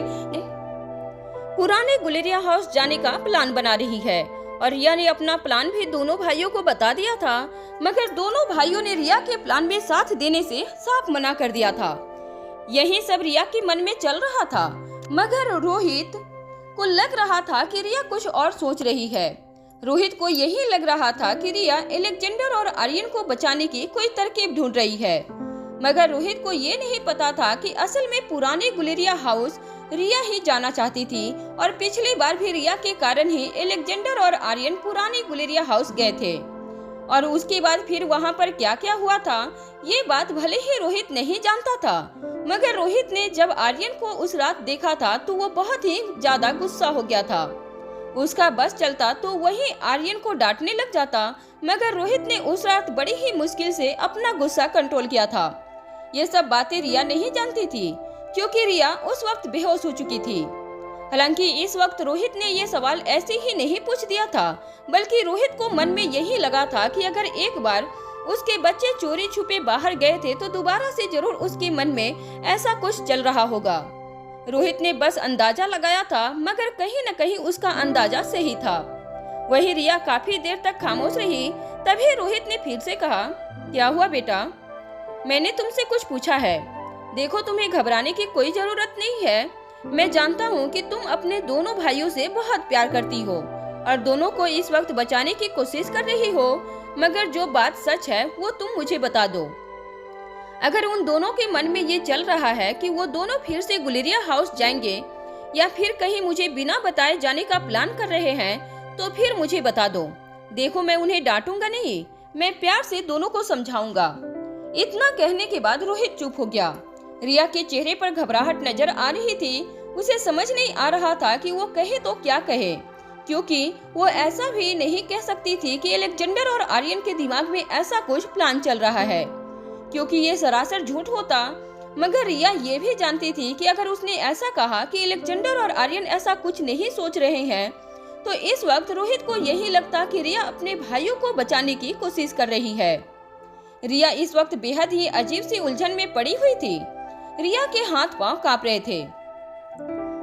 पुराने गुलेरिया हाउस जाने का प्लान बना रही है। और रिया ने अपना प्लान भी दोनों भाइयों को बता दिया था, मगर दोनों भाइयों ने रिया के प्लान में साथ देने से साफ मना कर दिया था। यही सब रिया के मन में चल रहा था, मगर रोहित को लग रहा था कि रिया कुछ और सोच रही है। रोहित को यही लग रहा था कि रिया एलेक्जेंडर और आर्यन को बचाने की कोई तरकीब ढूंढ रही है, मगर रोहित को ये नहीं पता था कि असल में पुराने गुलेरिया हाउस रिया ही जाना चाहती थी और पिछली बार भी रिया के कारण ही एलेक्जेंडर और आर्यन पुराने गुलेरिया हाउस गए थे। और उसके बाद फिर वहाँ पर क्या क्या हुआ था, ये बात भले ही रोहित नहीं जानता था, मगर रोहित ने जब आर्यन को उस रात देखा था तो वो बहुत ही ज्यादा गुस्सा हो गया था। उसका बस चलता तो वही आर्यन को डांटने लग जाता, मगर रोहित ने उस रात बड़ी ही मुश्किल से अपना गुस्सा कंट्रोल किया था। ये सब बातें रिया नहीं जानती थी, क्योंकि रिया उस वक्त बेहोश हो चुकी थी। हालांकि इस वक्त रोहित ने ये सवाल ऐसे ही नहीं पूछ दिया था, बल्कि रोहित को मन में यही लगा था कि अगर एक बार उसके बच्चे चोरी छुपे बाहर गए थे तो दोबारा से जरूर उसके मन में ऐसा कुछ चल रहा होगा। रोहित ने बस अंदाजा लगाया था, मगर कहीं न कहीं उसका अंदाजा सही था। वही रिया काफी देर तक खामोश रही। तभी रोहित ने फिर से कहा, क्या हुआ बेटा? मैंने तुमसे कुछ पूछा है। देखो, तुम्हें घबराने की कोई जरूरत नहीं है। मैं जानता हूँ कि तुम अपने दोनों भाइयों से बहुत प्यार करती हो और दोनों को इस वक्त बचाने की कोशिश कर रही हो, मगर जो बात सच है वो तुम मुझे बता दो। अगर उन दोनों के मन में ये चल रहा है कि वो दोनों फिर से गुलेरिया हाउस जाएंगे या फिर कहीं मुझे बिना बताए जाने का प्लान कर रहे हैं, तो फिर मुझे बता दो। देखो, मैं उन्हें डांटूंगा नहीं, मैं प्यार से दोनों को समझाऊंगा। इतना कहने के बाद रोहित चुप हो गया। रिया के चेहरे पर घबराहट नजर आ रही थी। उसे समझ नहीं आ रहा था कि वो कहे तो क्या कहे, क्योंकि वो ऐसा भी नहीं कह सकती थी कि एलेक्जेंडर और आर्यन के दिमाग में ऐसा कुछ प्लान चल रहा है, क्योंकि ये सरासर झूठ होता। मगर रिया ये भी जानती थी कि अगर उसने ऐसा कहा कि एलेक्जेंडर और आर्यन ऐसा कुछ नहीं सोच रहे हैं, तो इस वक्त रोहित को यही लगता कि रिया अपने भाइयों को बचाने की कोशिश कर रही है। रिया इस वक्त बेहद ही अजीब सी उलझन में पड़ी हुई थी। रिया के हाथ पांव कांप रहे थे।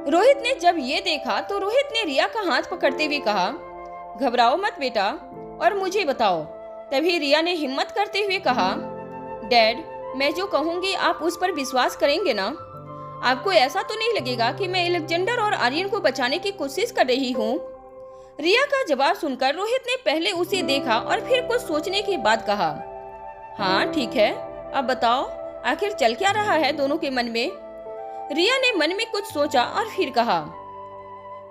रोहित ने जब ये देखा तो रोहित ने रिया का हाथ पकड़ते हुए कहा, घबराओ मत बेटा और मुझे बताओ। तभी रिया ने हिम्मत करते हुए कहा, डैड, मैं जो कहूँगी आप उस पर विश्वास करेंगे ना? आपको ऐसा तो नहीं लगेगा कि मैं एलेक्जेंडर और आर्यन को बचाने की कोशिश कर रही हूँ? रिया का जवाब सुनकर रोहित ने पहले उसे देखा और फिर कुछ सोचने के बाद कहा, हाँ ठीक है, अब बताओ आखिर चल क्या रहा है दोनों के मन में? रिया ने मन में कुछ सोचा और फिर कहा,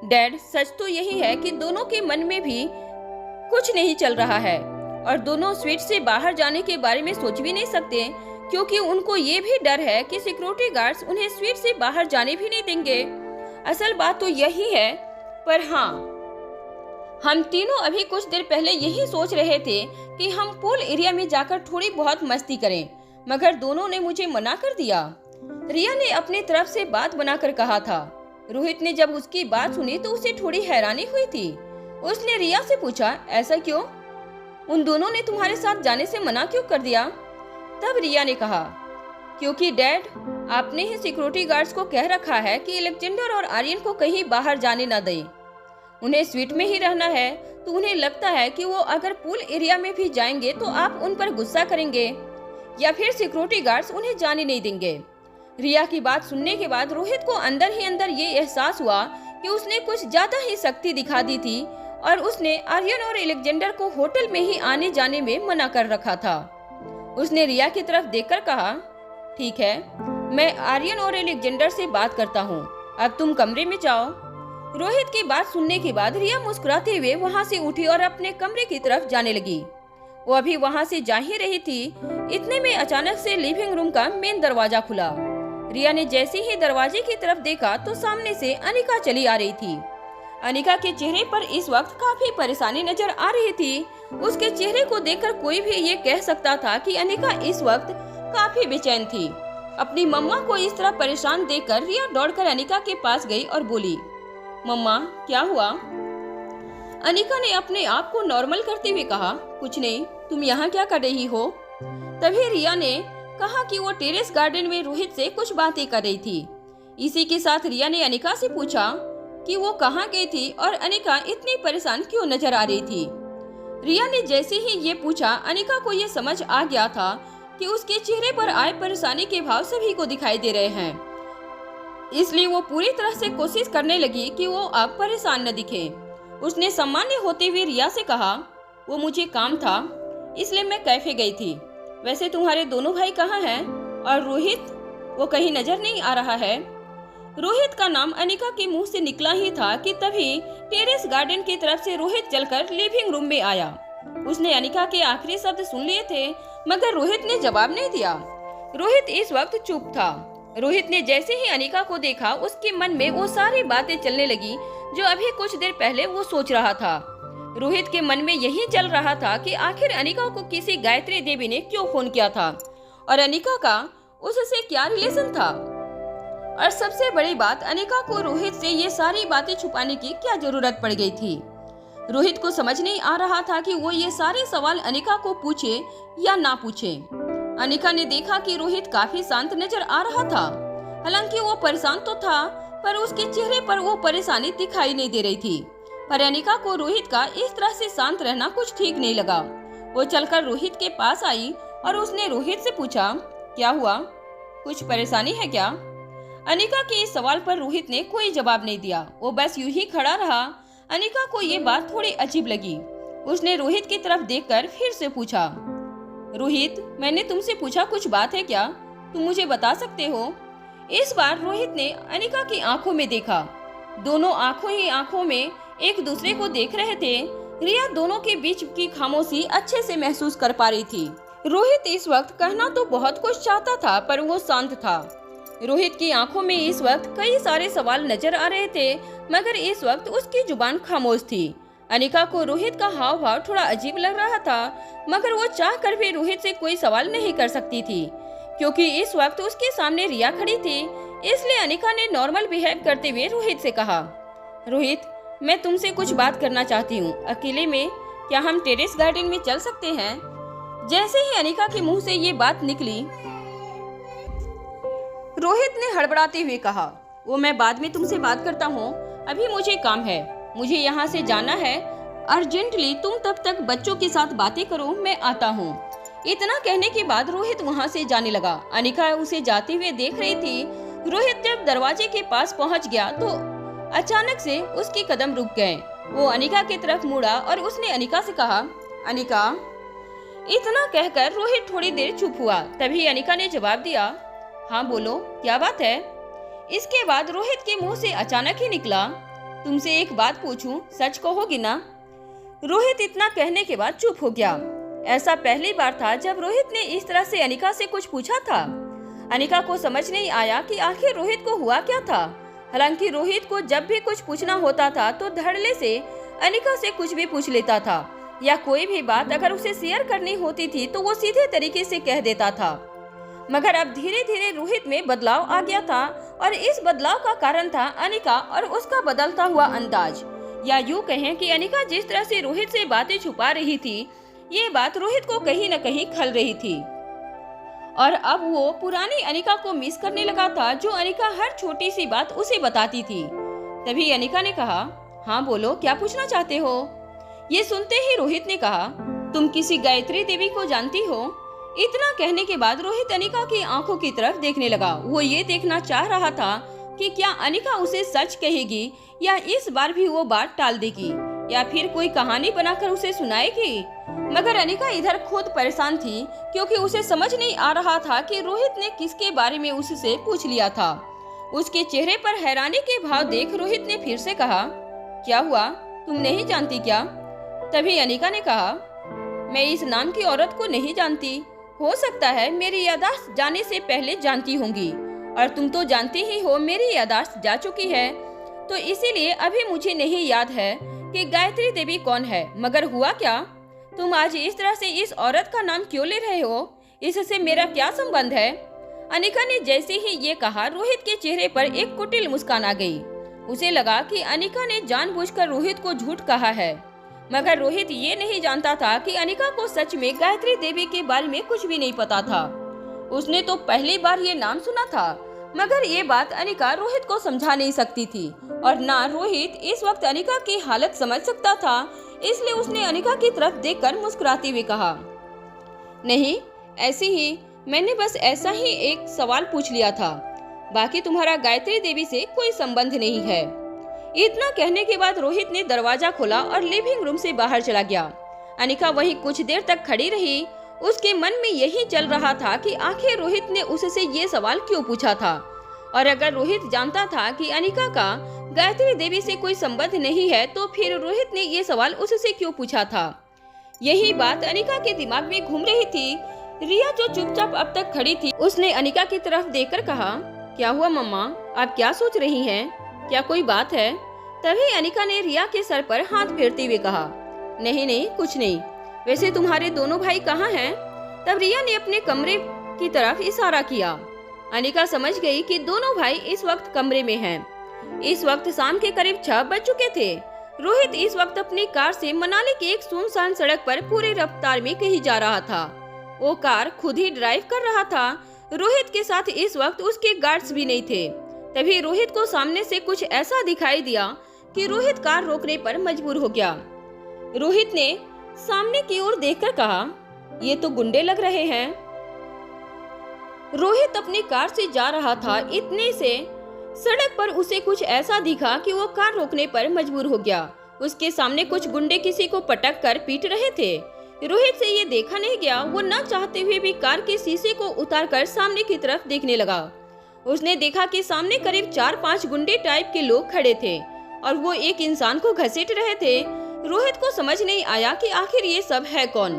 डैड, सच तो यही है कि दोनों के मन में भी कुछ नहीं चल रहा है और दोनों स्वीट से बाहर जाने के बारे में सोच भी नहीं सकते, क्योंकि उनको ये भी डर है कि सिक्योरिटी गार्ड्स उन्हें स्वीट से बाहर जाने भी नहीं देंगे। असल बात तो यही है। पर हाँ, हम तीनों अभी कुछ देर पहले यही सोच रहे थे कि हम पूल एरिया में जाकर थोड़ी बहुत मस्ती करें, मगर दोनों ने मुझे मना कर दिया। रिया ने अपनी तरफ से बात बनाकर कहा था। रोहित ने जब उसकी बात सुनी तो उसे थोड़ी हैरानी हुई थी। उसने रिया से पूछा, ऐसा क्यों? उन दोनों ने तुम्हारे साथ जाने से मना क्यों कर दिया? तब रिया ने कहा, क्योंकि डैड, आपने ही सिक्योरिटी गार्ड्स को कह रखा है कि एलेक्जेंडर और आर्यन को कहीं बाहर जाने न दें। उन्हें स्वीट में ही रहना है, तो उन्हें लगता है कि वो अगर पूल एरिया में भी जाएंगे तो आप उन पर गुस्सा करेंगे या फिर सिक्योरिटी गार्ड्स उन्हें जाने नहीं देंगे। रिया की बात सुनने के बाद रोहित को अंदर ही अंदर ये एहसास हुआ कि उसने कुछ ज्यादा ही सख्ती दिखा दी थी और उसने आर्यन और एलेक्जेंडर को होटल में ही आने जाने में मना कर रखा था। उसने रिया की तरफ देखकर कहा, ठीक है, मैं आर्यन और एलेक्जेंडर से बात करता हूँ, अब तुम कमरे में जाओ। रोहित की बात सुनने के बाद रिया मुस्कुराते हुए वहाँ से उठी और अपने कमरे की तरफ जाने लगी। वो अभी वहाँ से जा ही रही थी, इतने में अचानक से लिविंग रूम का मेन दरवाजा खुला। रिया ने जैसे ही दरवाजे की तरफ देखा तो सामने से अनिका चली आ रही थी। अनिका के चेहरे पर इस वक्त काफी परेशानी नजर आ रही थी। उसके चेहरे को देखकर कोई भी ये कह सकता था कि अनिका इस वक्त काफी बेचैन थी। अपनी मम्मा को इस तरह परेशान देखकर रिया दौड़कर अनिका के पास गई और बोली, मम्मा क्या हुआ? अनिका ने अपने आप को नॉर्मल करते हुए कहा, कुछ नहीं, तुम यहाँ क्या कर रही हो? तभी रिया ने कहा कि वो टेरेस गार्डन में रोहित से कुछ बातें कर रही थी। इसी के साथ रिया ने अनिका से पूछा कि वो कहाँ गई थी और अनिका इतनी परेशान क्यों नजर आ रही थी। रिया ने जैसे ही ये पूछा, अनिका को ये समझ आ गया था कि उसके चेहरे पर आए परेशानी के भाव सभी को दिखाई दे रहे हैं, इसलिए वो पूरी तरह से कोशिश करने लगी कि वो अब परेशान न दिखे। उसने सामान्य होते हुए रिया से कहा, वो मुझे काम था इसलिए मैं कैफे गई थी। वैसे तुम्हारे दोनों भाई कहाँ हैं? और रोहित, वो कहीं नजर नहीं आ रहा है। रोहित का नाम अनिका के मुंह से निकला ही था कि तभी टेरेस गार्डन की तरफ से रोहित चलकर लिविंग रूम में आया। उसने अनिका के आखिरी शब्द सुन लिए थे, मगर रोहित ने जवाब नहीं दिया। रोहित इस वक्त चुप था। रोहित ने जैसे ही अनिका को देखा, उसके मन में वो सारी बातें चलने लगी जो अभी कुछ देर पहले वो सोच रहा था। रोहित के मन में यही चल रहा था कि आखिर अनिका को किसी गायत्री देवी ने क्यों फोन किया था और अनिका का उससे क्या रिलेशन था। और सबसे बड़ी बात, अनिका को रोहित से ये सारी बातें छुपाने की क्या जरूरत पड़ गई थी। रोहित को समझ नहीं आ रहा था कि वो ये सारे सवाल अनिका को पूछे या ना पूछे। अनिका ने देखा कि रोहित काफी शांत नजर आ रहा था। हालांकि वो परेशान तो था, पर उसके चेहरे पर वो परेशानी दिखाई नहीं दे रही थी। पर अनिका को रोहित का इस तरह से शांत रहना कुछ ठीक नहीं लगा। वो चलकर रोहित के पास आई और उसने रोहित से पूछा, क्या हुआ? कुछ परेशानी है क्या? अनिका के इस सवाल पर रोहित ने कोई जवाब नहीं दिया। वो बस यूं ही खड़ा रहा। अनिका को ये बात थोड़ी अजीब लगी। उसने रोहित की तरफ देखकर फिर से पूछा, रोहित, मैंने तुमसे पूछा कुछ बात है क्या? तुम मुझे बता सकते हो? इस बार रोहित ने अनिका की आंखों में देखा। दोनों आंखों ही आंखों में एक दूसरे को देख रहे थे। रिया दोनों के बीच की खामोशी अच्छे से महसूस कर पा रही थी। रोहित इस वक्त कहना तो बहुत कुछ चाहता था, पर वो शांत था। रोहित की आंखों में इस वक्त कई सारे सवाल नजर आ रहे थे, मगर इस वक्त उसकी जुबान खामोश थी। अनिका को रोहित का हाव भाव थोड़ा अजीब लग रहा था, मगर वो चाह कर भी रोहित से कोई सवाल नहीं कर सकती थी, क्योंकि इस वक्त उसके सामने रिया खड़ी थी। इसलिए अनिका ने नॉर्मल बिहेव करते हुए रोहित से कहा, रोहित, मैं तुमसे कुछ बात करना चाहती हूँ, अकेले में। क्या हम टेरेस गार्डन में चल सकते हैं? जैसे ही अनिका के मुंह से ये बात निकली, रोहित ने हड़बड़ाते हुए कहा, वो मैं बाद में तुमसे बात करता हूँ, अभी मुझे काम है, मुझे यहाँ से जाना है अर्जेंटली। तुम तब तक बच्चों के साथ बातें करो, मैं आता हूँ। इतना कहने के बाद रोहित वहाँ से जाने लगा। अनिका उसे जाते हुए देख रही थी। रोहित जब दरवाजे के पास पहुँच गया तो अचानक से उसके कदम रुक गए। वो अनिका की तरफ मुड़ा और उसने अनिका से कहा, अनिका। इतना कहकर रोहित थोड़ी देर चुप हुआ। तभी अनिका ने जवाब दिया, हाँ बोलो, क्या बात है? इसके बाद रोहित के मुंह से अचानक ही निकला, तुमसे एक बात पूछूं, सच कहोगी ना? रोहित इतना कहने के बाद चुप हो गया। ऐसा पहली बार था जब रोहित ने इस तरह से अनिका से कुछ पूछा था। अनिका को समझ नहीं आया कि आखिर रोहित को हुआ क्या था। हालांकि रोहित को जब भी कुछ पूछना होता था तो धड़ल्ले से अनिका से कुछ भी पूछ लेता था, या कोई भी बात अगर उसे शेयर करनी होती थी तो वो सीधे तरीके से कह देता था। मगर अब धीरे धीरे रोहित में बदलाव आ गया था, और इस बदलाव का कारण था अनिका और उसका बदलता हुआ अंदाज। या यूँ कहें कि अनिका जिस तरह से रोहित से बातें छुपा रही थी, ये बात रोहित को कहीं न कहीं खल रही थी। और अब वो पुरानी अनिका को मिस करने लगा था, जो अनिका हर छोटी सी बात उसे बताती थी। तभी अनिका ने कहा, हाँ बोलो, क्या पूछना चाहते हो? ये सुनते ही रोहित ने कहा, तुम किसी गायत्री देवी को जानती हो? इतना कहने के बाद रोहित अनिका की आंखों की तरफ देखने लगा। वो ये देखना चाह रहा था कि क्या अनिका उसे सच कहेगी या इस बार भी वो बात टाल देगी या फिर कोई कहानी बनाकर उसे सुनाएगी। मगर अनिका इधर खुद परेशान थी क्योंकि उसे समझ नहीं आ रहा था कि रोहित ने किसके बारे में उससे पूछ लिया था। उसके चेहरे पर हैरानी के भाव देख रोहित ने फिर से कहा, क्या हुआ, तुम नहीं जानती क्या? तभी अनिका ने कहा, मैं इस नाम की औरत को नहीं जानती। हो सकता है मेरी याददाश्त जाने से पहले जानती होंगी, और तुम तो जानती ही हो मेरी याददाश्त जा चुकी है, तो इसीलिए अभी मुझे नहीं याद है कि गायत्री देवी कौन है। मगर हुआ क्या? तुम आज इस तरह से इस औरत का नाम क्यों ले रहे हो? इससे मेरा क्या संबंध है? अनिका ने जैसे ही ये कहा, रोहित के चेहरे पर एक कुटिल मुस्कान आ गई। उसे लगा कि अनिका ने जानबूझकर रोहित को झूठ कहा है, मगर रोहित ये नहीं जानता था कि अनिका को सच में गायत्री देवी के बारे में कुछ भी नहीं पता था। उसने तो पहली बार ये नाम सुना था, मगर ये बात अनिका रोहित को समझा नहीं सकती थी, और ना रोहित इस वक्त अनिका की हालत समझ सकता था। इसलिए उसने अनिका की तरफ देखकर मुस्कुराते हुए कहा, नहीं, ऐसे ही मैंने बस ऐसा ही एक सवाल पूछ लिया था, बाकी तुम्हारा गायत्री देवी से कोई संबंध नहीं है। इतना कहने के बाद रोहित ने दरवाजा खोला और लिविंग रूम से बाहर चला गया। अनिका वहीं कुछ देर तक खड़ी रही। उसके मन में यही चल रहा था कि आखिर रोहित ने उससे ये सवाल क्यों पूछा था, और अगर रोहित जानता था कि अनिका का गायत्री देवी से कोई संबंध नहीं है, तो फिर रोहित ने ये सवाल उससे क्यों पूछा था। यही बात अनिका के दिमाग में घूम रही थी। रिया जो चुपचाप अब तक खड़ी थी, उसने अनिका की तरफ देखकर कहा, क्या हुआ मम्मा, आप क्या सोच रही हैं? क्या कोई बात है? तभी अनिका ने रिया के सर पर हाथ फेरते हुए कहा, नहीं नहीं, कुछ नहीं। वैसे तुम्हारे दोनों भाई कहाँ हैं? तब रिया ने अपने कमरे की तरफ इशारा किया। अनिका समझ गई कि दोनों भाई इस वक्त कमरे में हैं। इस वक्त शाम के करीब 6 बज चुके थे। रोहित इस वक्त अपनी कार से मनाली की एक सुनसान सड़क पर पूरी रफ्तार में कहीं जा रहा था। वो कार खुद ही ड्राइव कर रहा था। रोहित के साथ इस वक्त उसके गार्ड्स भी नहीं थे। तभी रोहित को सामने से कुछ ऐसा दिखाई दिया कि रोहित कार रोकने पर मजबूर हो गया। रोहित ने सामने की ओर देखकर कहा, ये तो गुंडे लग रहे हैं। रोहित अपनी कार से जा रहा था, इतने से सड़क पर उसे कुछ ऐसा दिखा कि वो कार रोकने पर मजबूर हो गया। उसके सामने कुछ गुंडे किसी को पटक कर पीट रहे थे। रोहित से ये देखा नहीं गया। वो न चाहते हुए भी कार के शीशे को उतारकर सामने की तरफ देखने लगा। उसने देखा कि सामने करीब 4-5 गुंडे टाइप के लोग खड़े थे और वो एक इंसान को घसीट रहे थे। रोहित को समझ नहीं आया कि आखिर ये सब है कौन।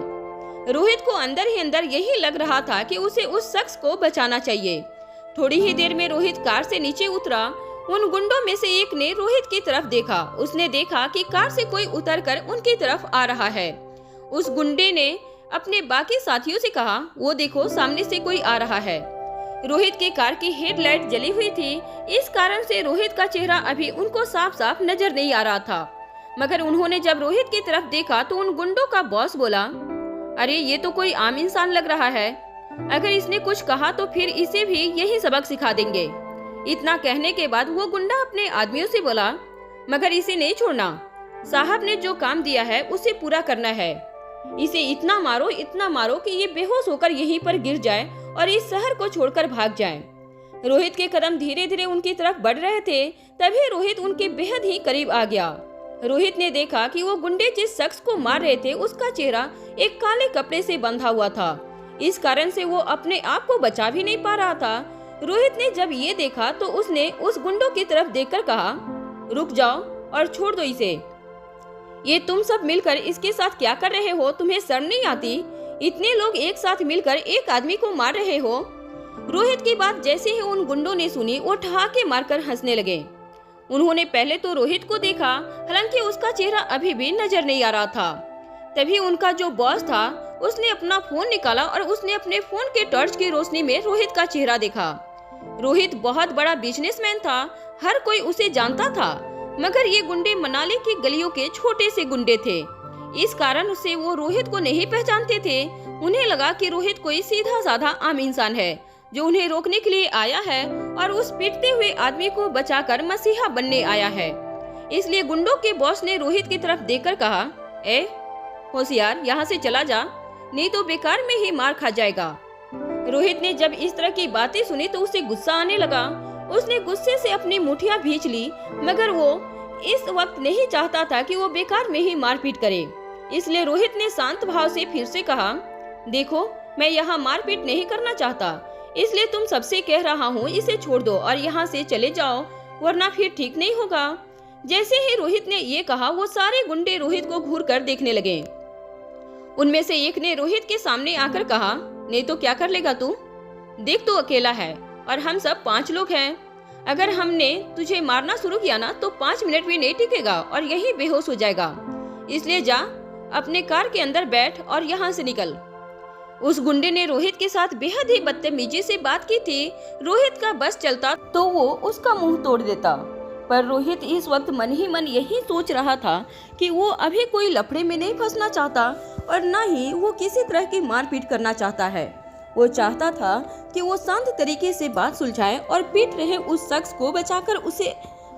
रोहित को अंदर ही अंदर यही लग रहा था कि उसे उस शख्स को बचाना चाहिए। थोड़ी ही देर में रोहित कार से नीचे उतरा। उन गुंडों में से एक ने रोहित की तरफ देखा। उसने देखा कि कार से कोई उतरकर उनकी तरफ आ रहा है। उस गुंडे ने अपने बाकी साथियों से कहा, वो देखो, सामने से कोई आ रहा है। रोहित के कार की हेडलाइट जली हुई थी, इस कारण से रोहित का चेहरा अभी उनको साफ साफ नजर नहीं आ रहा था। मगर उन्होंने जब रोहित की तरफ देखा तो उन गुंडों का बॉस बोला, अरे ये तो कोई आम इंसान लग रहा है, अगर इसने कुछ कहा तो फिर इसे भी यही सबक सिखा देंगे। इतना कहने के बाद वो गुंडा अपने आदमियों से बोला, मगर इसे नहीं छोड़ना, साहब ने जो काम दिया है उसे पूरा करना है। इसे इतना मारो कि ये बेहोश होकर यहीं पर गिर जाए और इस शहर को छोड़कर भाग जाए। रोहित के कदम धीरे धीरे उनकी तरफ बढ़ रहे थे। तभी रोहित उनके बेहद ही करीब आ गया। रोहित ने देखा कि वो गुंडे जिस शख्स को मार रहे थे उसका चेहरा एक काले कपड़े से बंधा हुआ था। इस कारण से वो अपने आप को बचा भी नहीं पा रहा था। रोहित ने जब ये देखा तो उसने उस गुंडों की तरफ देखकर कहा, रुक जाओ और छोड़ दो इसे। ये तुम सब मिलकर इसके साथ क्या कर रहे हो? तुम्हें शर्म नहीं आती? इतने लोग एक साथ मिलकर एक आदमी को मार रहे हो। रोहित की बात जैसे ही उन गुंडों ने सुनी, वो ठहाके मारकर हंसने लगे। उन्होंने पहले तो रोहित को देखा, हालांकि उसका चेहरा अभी भी नजर नहीं आ रहा था। तभी उनका जो बॉस था उसने अपना फोन निकाला और उसने अपने फोन के टॉर्च की रोशनी में रोहित का चेहरा देखा। रोहित बहुत बड़ा बिजनेसमैन था, हर कोई उसे जानता था, मगर ये गुंडे मनाली की गलियों के छोटे से गुंडे थे। इस कारण से वो रोहित को नहीं पहचानते थे। उन्हें लगा कि रोहित कोई सीधा साधा आम इंसान है जो उन्हें रोकने के लिए आया है और उस पिटते हुए आदमी को बचाकर मसीहा बनने आया है। इसलिए गुंडों के बॉस ने रोहित की तरफ देखकर कहा, ए होशियार, यहाँ से चला जा, नहीं तो बेकार में ही मार खा जाएगा। रोहित ने जब इस तरह की बातें सुनी तो उसे गुस्सा आने लगा। उसने गुस्से से अपनी मुठ्ठियां भींच ली, मगर वो इस वक्त नहीं चाहता था कि वो बेकार में ही मारपीट करे। इसलिए रोहित ने शांत भाव से फिर से कहा, देखो मैं यहाँ मारपीट नहीं करना चाहता, इसलिए तुम सबसे कह रहा हूँ इसे छोड़ दो और यहाँ से चले जाओ, वरना फिर ठीक नहीं होगा। जैसे ही रोहित ने ये कहा वो सारे गुंडे रोहित को घूर कर देखने लगे। उनमें से एक ने रोहित के सामने आकर कहा, नहीं तो क्या कर लेगा तू? देख तू अकेला है और हम सब 5 लोग हैं। अगर हमने तुझे मारना शुरू किया ना तो 5 मिनट भी नहीं टिकेगा और यही बेहोश हो जाएगा। इसलिए जा अपने कार के अंदर बैठ और यहाँ से निकल। उस गुंडे ने रोहित के साथ बेहद ही बदतमीजी से बात की थी। रोहित का बस चलता तो वो उसका मुंह तोड़ देता, पर रोहित इस वक्त मन ही मन यही सोच रहा था कि वो अभी कोई लफड़े में नहीं फंसना चाहता और न ही वो किसी तरह की मारपीट करना चाहता है। वो चाहता था कि वो शांत तरीके से बात सुलझाए और पीट रहे उस शख्स को बचाकर उसे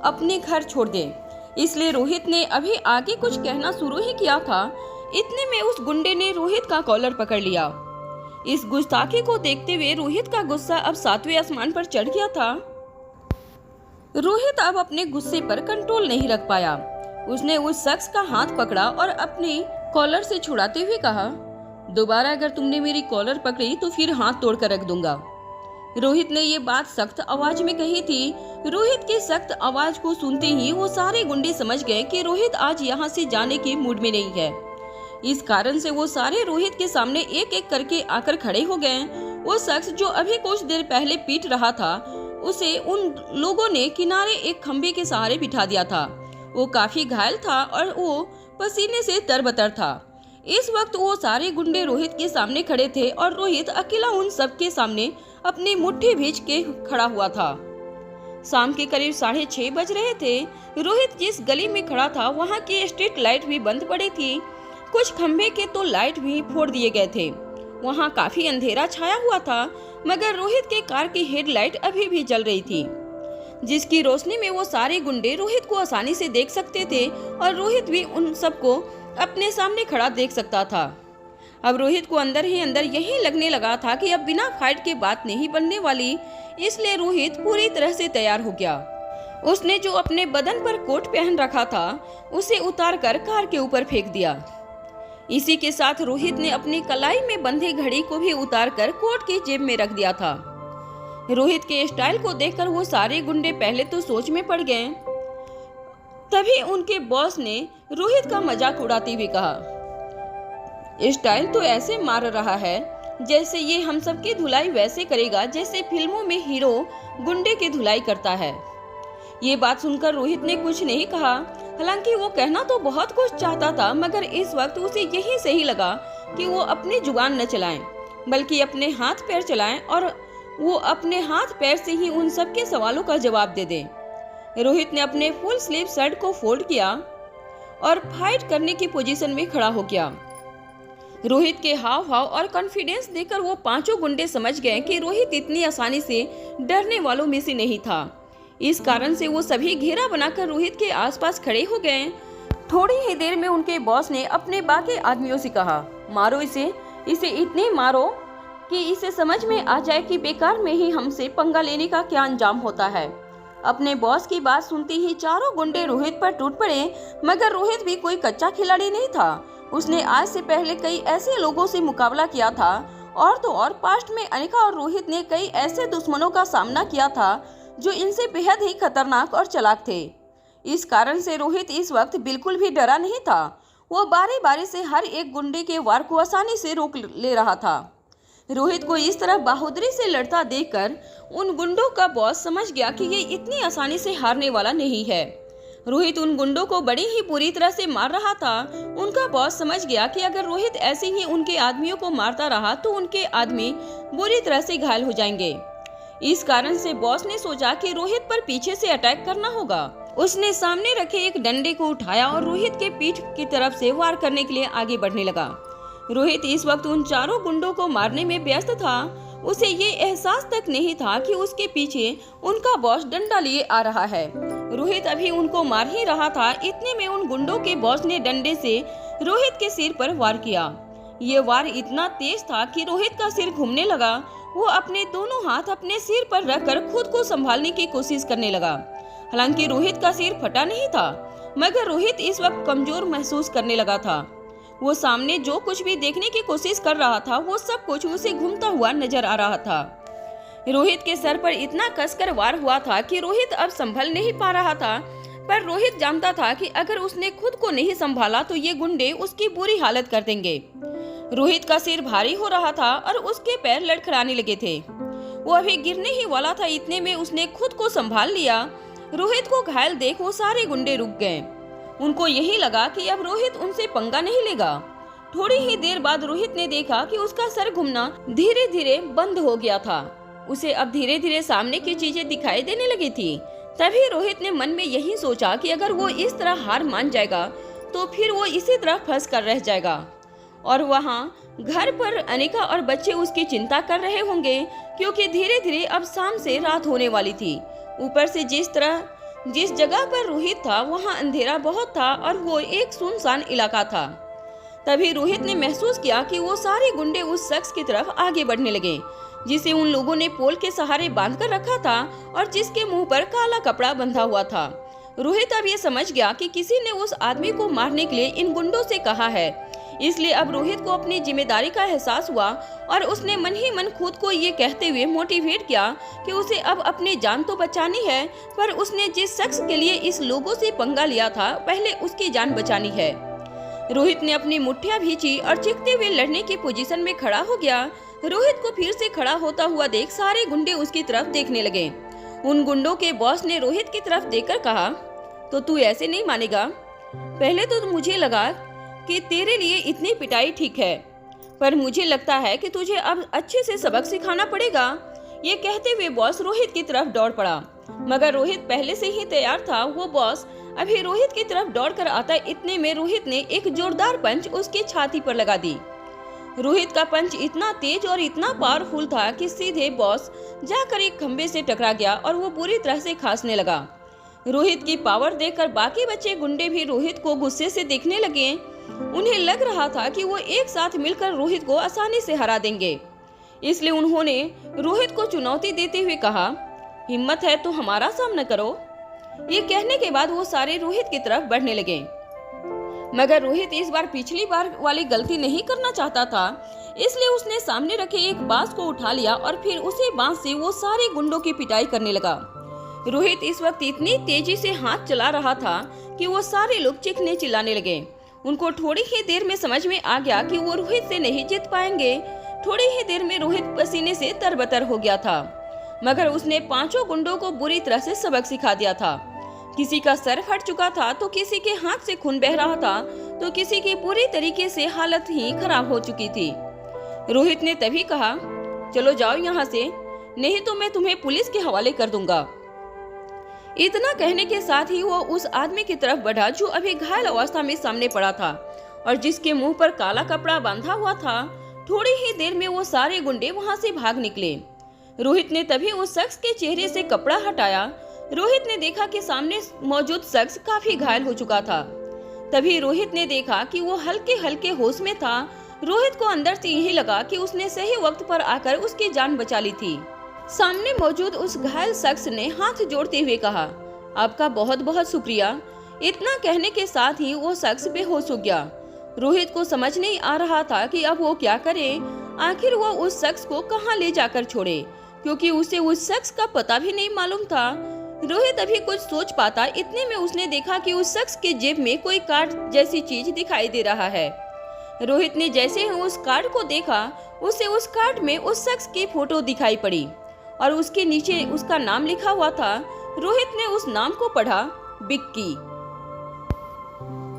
अपने घर छोड़ दे। इसलिए रोहित ने अभी आगे कुछ कहना शुरू ही किया था, इतने में उस गुंडे ने रोहित का कॉलर पकड़ लिया। इस गुस्ताखी को देखते हुए रोहित का गुस्सा अब 7वें आसमान पर चढ़ गया था। रोहित अब अपने गुस्से पर कंट्रोल नहीं रख पाया। उसने उस शख्स का हाथ पकड़ा और अपने कॉलर से छुड़ाते हुए कहा, दोबारा अगर तुमने मेरी कॉलर पकड़ी तो फिर हाथ तोड़कर रख दूंगा। रोहित ने ये बात सख्त आवाज में कही थी। रोहित की सख्त आवाज को सुनते ही वो सारे गुंडे समझ गए कि रोहित आज यहाँ से जाने के मूड में नहीं है। इस कारण से वो सारे रोहित के सामने एक एक करके आकर खड़े हो गए। वो शख्स जो अभी कुछ देर पहले पीट रहा था उसे उन लोगों ने किनारे एक खंबे के सहारे बिठा दिया था। वो काफी घायल था और वो पसीने से तरबतर था। इस वक्त वो सारे गुंडे रोहित के सामने खड़े थे और रोहित अकेला उन सब के सामने अपनी मुट्ठी भींच के खड़ा हुआ था। शाम के करीब 6:30 बज रहे थे। रोहित जिस गली में खड़ा था वहाँ की स्ट्रीट लाइट भी बंद पड़ी थी। कुछ खंबे के तो लाइट भी फोड़ दिए गए थे। वहाँ काफी अंधेरा छाया हुआ था, मगर रोहित के कार की हेडलाइट अभी भी जल रही थी, जिसकी रोशनी में वो सारे गुंडे रोहित को आसानी से देख सकते थे और रोहित भी उन सबको अपने सामने खड़ा देख सकता था। अब रोहित को अंदर ही अंदर यही लगने लगा था कि अब बिना फाइट के बात नहीं बनने वाली, इसलिए रोहित पूरी तरह से तैयार हो गया। उसने जो अपने बदन पर कोट पहन रखा था उसे उतारकर कार के ऊपर फेंक दिया। इसी के साथ रोहित ने अपनी कलाई में बंधी घड़ी को भी उतारकर कोट की जेब में रख दिया था। रोहित के स्टाइल को देखकर वो सारे गुंडे पहले तो सोच में पड़ गए। तभी उनके बॉस ने रोहित का मजाक उड़ाते हुए कहा, स्टाइल तो ऐसे मार रहा है जैसे ये हम सब की धुलाई वैसे करेगा जैसे फिल्मों में हीरो गुंडे की धुलाई करता है। ये बात सुनकर रोहित ने कुछ नहीं कहा। हालांकि वो कहना तो बहुत कुछ चाहता था, मगर इस वक्त उसे यही सही लगा कि वो अपनी जुबान न चलाएं, बल्कि अपने हाथ पैर चलाएं और वो अपने हाथ पैर से ही उन सब के सवालों का जवाब दे दे। रोहित ने अपने फुल स्लीव शर्ट को फोल्ड किया और फाइट करने की पोजीशन में खड़ा हो गया। रोहित के हाव भाव और कॉन्फिडेंस देखकर वो पांचों गुंडे समझ गए कि रोहित इतनी आसानी से डरने वालों में से नहीं था। इस कारण से वो सभी घेरा बनाकर रोहित के आसपास खड़े हो गए। थोड़ी ही देर में उनके बॉस ने अपने बाकी आदमियों से कहा, मारो इसे इतने मारो कि इसे समझ में आ जाए कि बेकार में ही हमसे पंगा लेने का क्या अंजाम होता है। अपने बॉस की बात सुनते ही चारों गुंडे रोहित पर टूट पड़े, मगर रोहित भी कोई कच्चा खिलाड़ी नहीं था। उसने आज से पहले कई ऐसे लोगों से मुकाबला किया था और तो और पास्ट में अनिका और रोहित ने कई ऐसे दुश्मनों का सामना किया था जो इनसे बेहद ही खतरनाक और चालाक थे। इस कारण से रोहित इस वक्त बिल्कुल भी डरा नहीं था। वो बारी बारी से हर एक गुंडे के वार को आसानी से रोक ले रहा था। रोहित को इस तरह बहादुरी से लड़ता देखकर उन गुंडों का बॉस समझ गया कि ये इतनी आसानी से हारने वाला नहीं है। रोहित उन गुंडों को बड़ी ही बुरी तरह से मार रहा था। उनका बॉस समझ गया कि अगर रोहित ऐसे ही उनके आदमियों को मारता रहा तो उनके आदमी बुरी तरह से घायल हो जाएंगे। इस कारण से बॉस ने सोचा कि रोहित पर पीछे से अटैक करना होगा। उसने सामने रखे एक डंडे को उठाया और रोहित के पीठ की तरफ से वार करने के लिए आगे बढ़ने लगा। रोहित इस वक्त उन चारों गुंडों को मारने में व्यस्त था। उसे ये एहसास तक नहीं था कि उसके पीछे उनका बॉस डंडा लिए आ रहा है। रोहित अभी उनको मार ही रहा था, इतने में उन गुंडों के बॉस ने डंडे से रोहित के सिर पर वार किया। ये वार इतना तेज था कि रोहित का सिर घूमने लगा। वो अपने दोनों हाथ अपने सिर पर रखकर खुद को संभालने की कोशिश करने लगा। हालांकि रोहित का सिर फटा नहीं था, मगर रोहित इस वक्त कमजोर महसूस करने लगा था। वो सामने जो कुछ भी देखने की कोशिश कर रहा था, वो सब कुछ उसे घूमता हुआ नजर आ रहा था। रोहित के सर पर इतना कसकर वार हुआ था कि रोहित अब संभल नहीं पा रहा था, पर रोहित जानता था कि अगर उसने खुद को नहीं संभाला तो ये गुंडे उसकी बुरी हालत कर देंगे। रोहित का सिर भारी हो रहा था और उसके पैर लड़खड़ाने लगे थे। वो अभी गिरने ही वाला था, इतने में उसने खुद को संभाल लिया। रोहित को घायल देख वो सारे गुंडे रुक गए। उनको यही लगा कि अब रोहित उनसे पंगा नहीं लेगा। थोड़ी ही देर बाद रोहित ने देखा कि उसका सर घूमना धीरे धीरे बंद हो गया था। उसे अब धीरे धीरे सामने की चीजें दिखाई देने लगी थी। तभी रोहित ने मन में यही सोचा कि अगर वो इस तरह हार मान जाएगा तो फिर वो इसी तरह फंस कर रह जाएगा और वहाँ घर पर अनिका और बच्चे उसकी चिंता कर रहे होंगे, क्योंकि धीरे धीरे अब शाम से रात होने वाली थी। ऊपर से जिस जगह पर रोहित था वहाँ अंधेरा बहुत था और वो एक सुनसान इलाका था। तभी रोहित ने महसूस किया कि वो सारे गुंडे उस शख्स की तरफ आगे बढ़ने लगे, जिसे उन लोगों ने पोल के सहारे बांध कर रखा था और जिसके मुंह पर काला कपड़ा बंधा हुआ था। रोहित अब ये समझ गया कि किसी ने उस आदमी को मारने के लिए इन गुंडों से कहा है। इसलिए अब रोहित को अपनी जिम्मेदारी का एहसास हुआ और उसने मन ही मन खुद को ये कहते हुए मोटिवेट किया कि उसे अब अपनी जान तो बचानी है, पर उसने जिस शख्स के लिए इस लोगों से पंगा लिया था पहले उसकी जान बचानी है। रोहित ने अपनी मुट्ठियां भींची और चीखते हुए लड़ने की पोजीशन में खड़ा हो गया। रोहित को फिर से खड़ा होता हुआ देख सारे गुंडे उसकी तरफ देखने लगे। उन गुंडों के बॉस ने रोहित की तरफ देखकर कहा, तो तू ऐसे नहीं मानेगा? पहले तो मुझे लगा कि तेरे लिए इतनी पिटाई ठीक है, पर मुझे लगता है कि तुझे अब अच्छे से सबक सिखाना पड़ेगा। ये कहते हुए बॉस रोहित की तरफ दौड़ पड़ा, मगर रोहित पहले से ही तैयार था। वो बॉस अभी रोहित की तरफ दौड़ कर आता, इतने में रोहित ने एक जोरदार पंच उसकी छाती पर लगा दी। रोहित का पंच इतना तेज और इतना पावरफुल था कि सीधे बॉस जाकर एक खंबे से टकरा गया और वो बुरी तरह से खांसने लगा। रोहित की पावर देखकर बाकी बचे गुंडे भी रोहित को गुस्से से देखने लगे। उन्हें लग रहा था कि वो एक साथ मिलकर रोहित को आसानी से हरा देंगे, इसलिए उन्होंने रोहित को चुनौती देते हुए कहा, हिम्मत है तो हमारा सामना करो। ये कहने के बाद वो सारे रोहित की तरफ बढ़ने लगे, मगर रोहित इस बार पिछली बार वाली गलती नहीं करना चाहता था, इसलिए उसने सामने रखे एक बांस को उठा लिया और फिर उसी बांस से वो सारे गुंडों की पिटाई करने लगा। रोहित इस वक्त इतनी तेजी से हाथ चला रहा था कि वो सारे लोग चीखने चिल्लाने लगे। उनको थोड़ी ही देर में समझ में आ गया कि वो रोहित से नहीं जीत पाएंगे। थोड़ी ही देर में रोहित पसीने से तरबतर हो गया था, मगर उसने पांचों गुंडों को बुरी तरह से सबक सिखा दिया था। किसी का सर फट चुका था, तो किसी के हाथ से खून बह रहा था, तो किसी की पूरी तरीके से हालत ही खराब हो चुकी थी। रोहित ने तभी कहा, चलो जाओ यहाँ से, नहीं तो मैं तुम्हें पुलिस के हवाले कर दूंगा। इतना कहने के साथ ही वो उस आदमी की तरफ बढ़ा जो अभी घायल अवस्था में सामने पड़ा था और जिसके मुंह पर काला कपड़ा बांधा हुआ था। थोड़ी ही देर में वो सारे गुंडे वहां से भाग निकले। रोहित ने तभी उस शख्स के चेहरे से कपड़ा हटाया। रोहित ने देखा कि सामने मौजूद शख्स काफी घायल हो चुका था। तभी रोहित ने देखा कि वो हल्के हल्के होश में था। रोहित को अंदर से यही लगा कि उसने सही वक्त पर आकर उसकी जान बचा ली थी। सामने मौजूद उस घायल शख्स ने हाथ जोड़ते हुए कहा, आपका बहुत बहुत शुक्रिया। इतना कहने के साथ ही वो शख्स बेहोश हो गया। रोहित को समझ नहीं आ रहा था कि अब वो क्या करे। आखिर वो उस शख्स को कहाँ ले जाकर छोड़े, क्योंकि उसे उस शख्स का पता भी नहीं मालूम था। रोहित अभी कुछ सोच पाता, इतने में उसने देखा कि उस शख्स के जेब में कोई कार्ड जैसी चीज दिखाई दे रहा है। रोहित ने जैसे ही उस कार्ड को देखा, उसे उस कार्ड में उस शख्स की फोटो दिखाई पड़ी और उसके नीचे उसका नाम लिखा हुआ था। रोहित ने उस नाम को पढ़ा, बिक्की।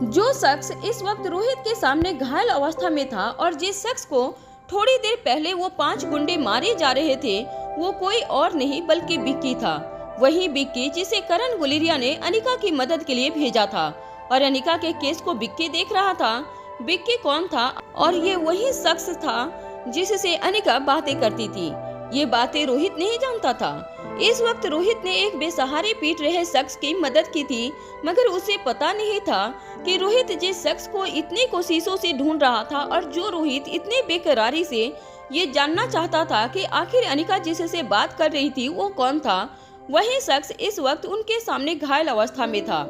जो शख्स इस वक्त रोहित के सामने घायल अवस्था में था और जिस शख्स को थोड़ी देर पहले वो 5 गुंडे मारे जा रहे थे, वो कोई और नहीं बल्कि बिक्की था। वही बिक्की जिसे करण गुलेरिया ने अनिका की मदद के लिए भेजा था और अनिका के केस को बिक्की देख रहा था। बिक्की कौन था? और ये वही शख्स था जिससे अनिका बातें करती थी। ये बातें रोहित नहीं जानता था। इस वक्त रोहित ने एक बेसहारे पीट रहे शख्स की मदद की थी, मगर उसे पता नहीं था कि रोहित जिस शख्स को इतनी कोशिशों से ढूंढ रहा था और जो रोहित इतने बेकरारी से ये जानना चाहता था कि आखिर अनिका जिससे बात कर रही थी वो कौन था, वही शख्स इस वक्त उनके सामने घायल अवस्था में था।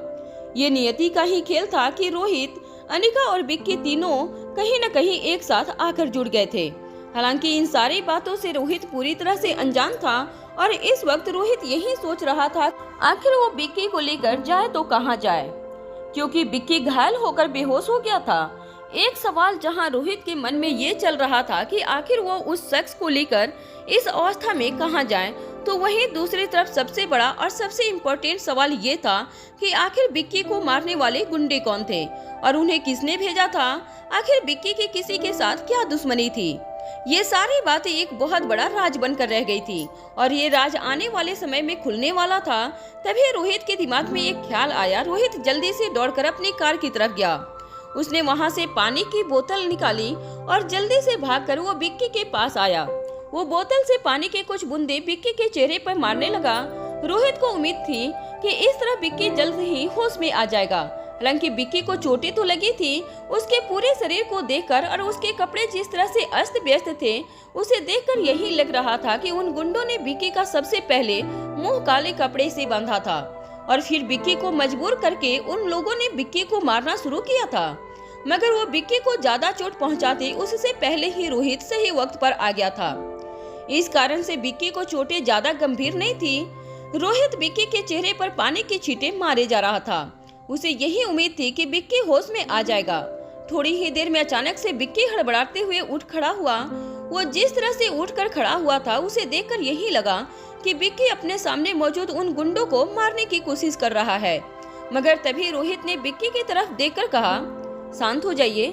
ये नियति का ही खेल था कि रोहित, अनिका और विक्की तीनों कहीं न कहीं एक साथ आकर जुड़ गए थे। हालांकि इन सारी बातों से रोहित पूरी तरह से अनजान था और इस वक्त रोहित यही सोच रहा था आखिर वो विक्की को लेकर जाए तो कहाँ जाए, क्योंकि विक्की घायल होकर बेहोश हो गया था। एक सवाल जहां रोहित के मन में ये चल रहा था कि आखिर वो उस शख्स को लेकर इस अवस्था में कहाँ जाए, तो वहीं दूसरी तरफ सबसे बड़ा और सबसे इम्पोर्टेंट सवाल ये था कि आखिर विक्की को मारने वाले गुंडे कौन थे और उन्हें किसने भेजा था। आखिर विक्की की किसी के साथ क्या दुश्मनी थी। ये सारी बातें एक बहुत बड़ा राज बनकर रह गई थी और ये राज आने वाले समय में खुलने वाला था। तभी रोहित के दिमाग में एक ख्याल आया। रोहित जल्दी से दौड़कर अपनी कार की तरफ गया। उसने वहां से पानी की बोतल निकाली और जल्दी से भागकर वो विक्की के पास आया। वो बोतल से पानी के कुछ बूंदे विक्की के चेहरे पर मारने लगा। रोहित को उम्मीद थी कि इस तरह विक्की जल्द ही होश में आ जाएगा। हालांकि विक्की को चोटें तो लगी थी। उसके पूरे शरीर को देखकर और उसके कपड़े जिस तरह से अस्त व्यस्त थे, उसे देखकर यही लग रहा था कि उन गुंडों ने विक्की का सबसे पहले मुंह काले कपड़े से बांधा था और फिर विक्की को मजबूर करके उन लोगों ने विक्की को मारना शुरू किया था। मगर वो विक्की को ज्यादा चोट पहुंचाते उससे पहले ही रोहित सही वक्त पर आ गया था। इस कारण से विक्की को चोटें ज्यादा गंभीर नहीं थी। रोहित विक्की के चेहरे पर पानी की छींटे मारे जा रहा था। उसे यही उम्मीद थी कि विक्की होश में आ जाएगा। थोड़ी ही देर में अचानक से विक्की हड़बड़ाते हुए उठ खड़ा हुआ। वो जिस तरह से उठकर खड़ा हुआ था, उसे देखकर यही लगा कि विक्की अपने सामने मौजूद उन गुंडों को मारने की कोशिश कर रहा है। मगर तभी रोहित ने विक्की की तरफ देखकर कहा, शांत हो जाइए,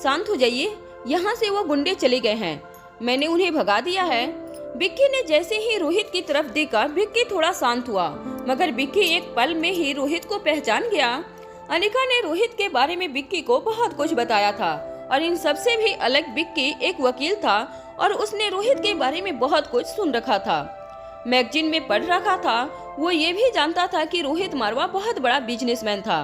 शांत हो जाइए, यहाँ से वो गुंडे चले गए हैं, मैंने उन्हें भगा दिया है। विक्की ने जैसे ही रोहित की तरफ देखा, विक्की थोड़ा शांत हुआ, मगर विक्की एक पल में ही रोहित को पहचान गया। अनिका ने रोहित के बारे में विक्की को बहुत कुछ बताया था और इन सबसे भी अलग विक्की एक वकील था और उसने रोहित के बारे में बहुत कुछ सुन रखा था, मैगजीन में पढ़ रखा था। वो ये भी जानता था कि रोहित मारवा बहुत बड़ा बिजनेसमैन था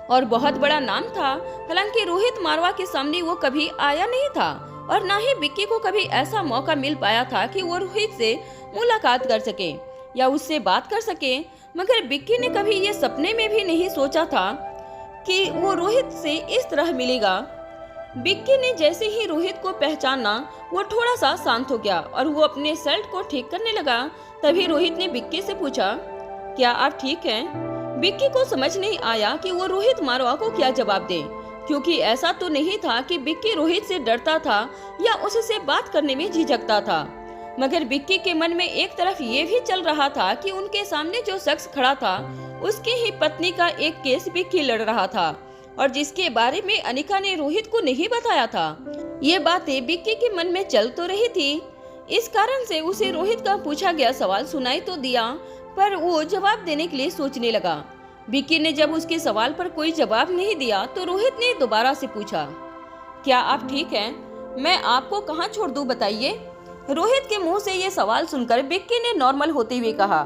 और बहुत बड़ा नाम था। हालांकि रोहित मारवा के सामने वो कभी आया नहीं था और ना ही विक्की को कभी ऐसा मौका मिल पाया था कि वो रोहित से मुलाकात कर सके या उससे बात कर सके। मगर विक्की ने कभी ये सपने में भी नहीं सोचा था कि वो रोहित से इस तरह मिलेगा। विक्की ने जैसे ही रोहित को पहचाना, वो थोड़ा सा शांत हो गया और वो अपने शर्ट को ठीक करने लगा। तभी रोहित ने विक्की से पूछा, क्या आप ठीक हैं? विक्की को समझ नहीं आया कि वो रोहित मारवा को क्या जवाब दे, क्योंकि ऐसा तो नहीं था कि विक्की रोहित से डरता था या उससे बात करने में झिझकता था। मगर विक्की के मन में एक तरफ ये भी चल रहा था कि उनके सामने जो शख्स खड़ा था, उसकी ही पत्नी का एक केस विक्की लड़ रहा था और जिसके बारे में अनिका ने रोहित को नहीं बताया था। ये बातें विक्की के मन में चल तो रही थी। इस कारण से उसे रोहित का पूछा गया सवाल सुनाई तो दिया, पर वो जवाब देने के लिए सोचने लगा। विक्की ने जब उसके सवाल पर कोई जवाब नहीं दिया तो रोहित ने दोबारा से पूछा, क्या आप ठीक हैं? मैं आपको कहाँ छोड़ दूं, बताइए। रोहित के मुंह से ये सवाल सुनकर विक्की ने नॉर्मल होते हुए कहा,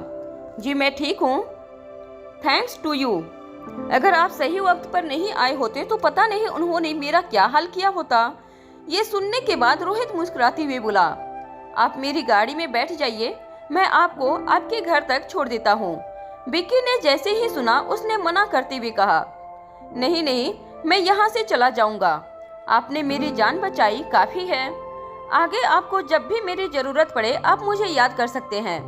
जी मैं ठीक हूँ, थैंक्स टू यू। अगर आप सही वक्त पर नहीं आए होते तो पता नहीं उन्होंने मेरा क्या हाल किया होता। ये सुनने के बाद रोहित मुस्कुराते हुए बोला, आप मेरी गाड़ी में बैठ जाइए, मैं आपको आपके घर तक छोड़ देता हूँ। विक्की ने जैसे ही सुना, उसने मना करते हुए कहा, नहीं नहीं, मैं यहाँ से चला जाऊँगा, आपने मेरी जान बचाई, काफ़ी है। आगे आपको जब भी मेरी ज़रूरत पड़े आप मुझे याद कर सकते हैं।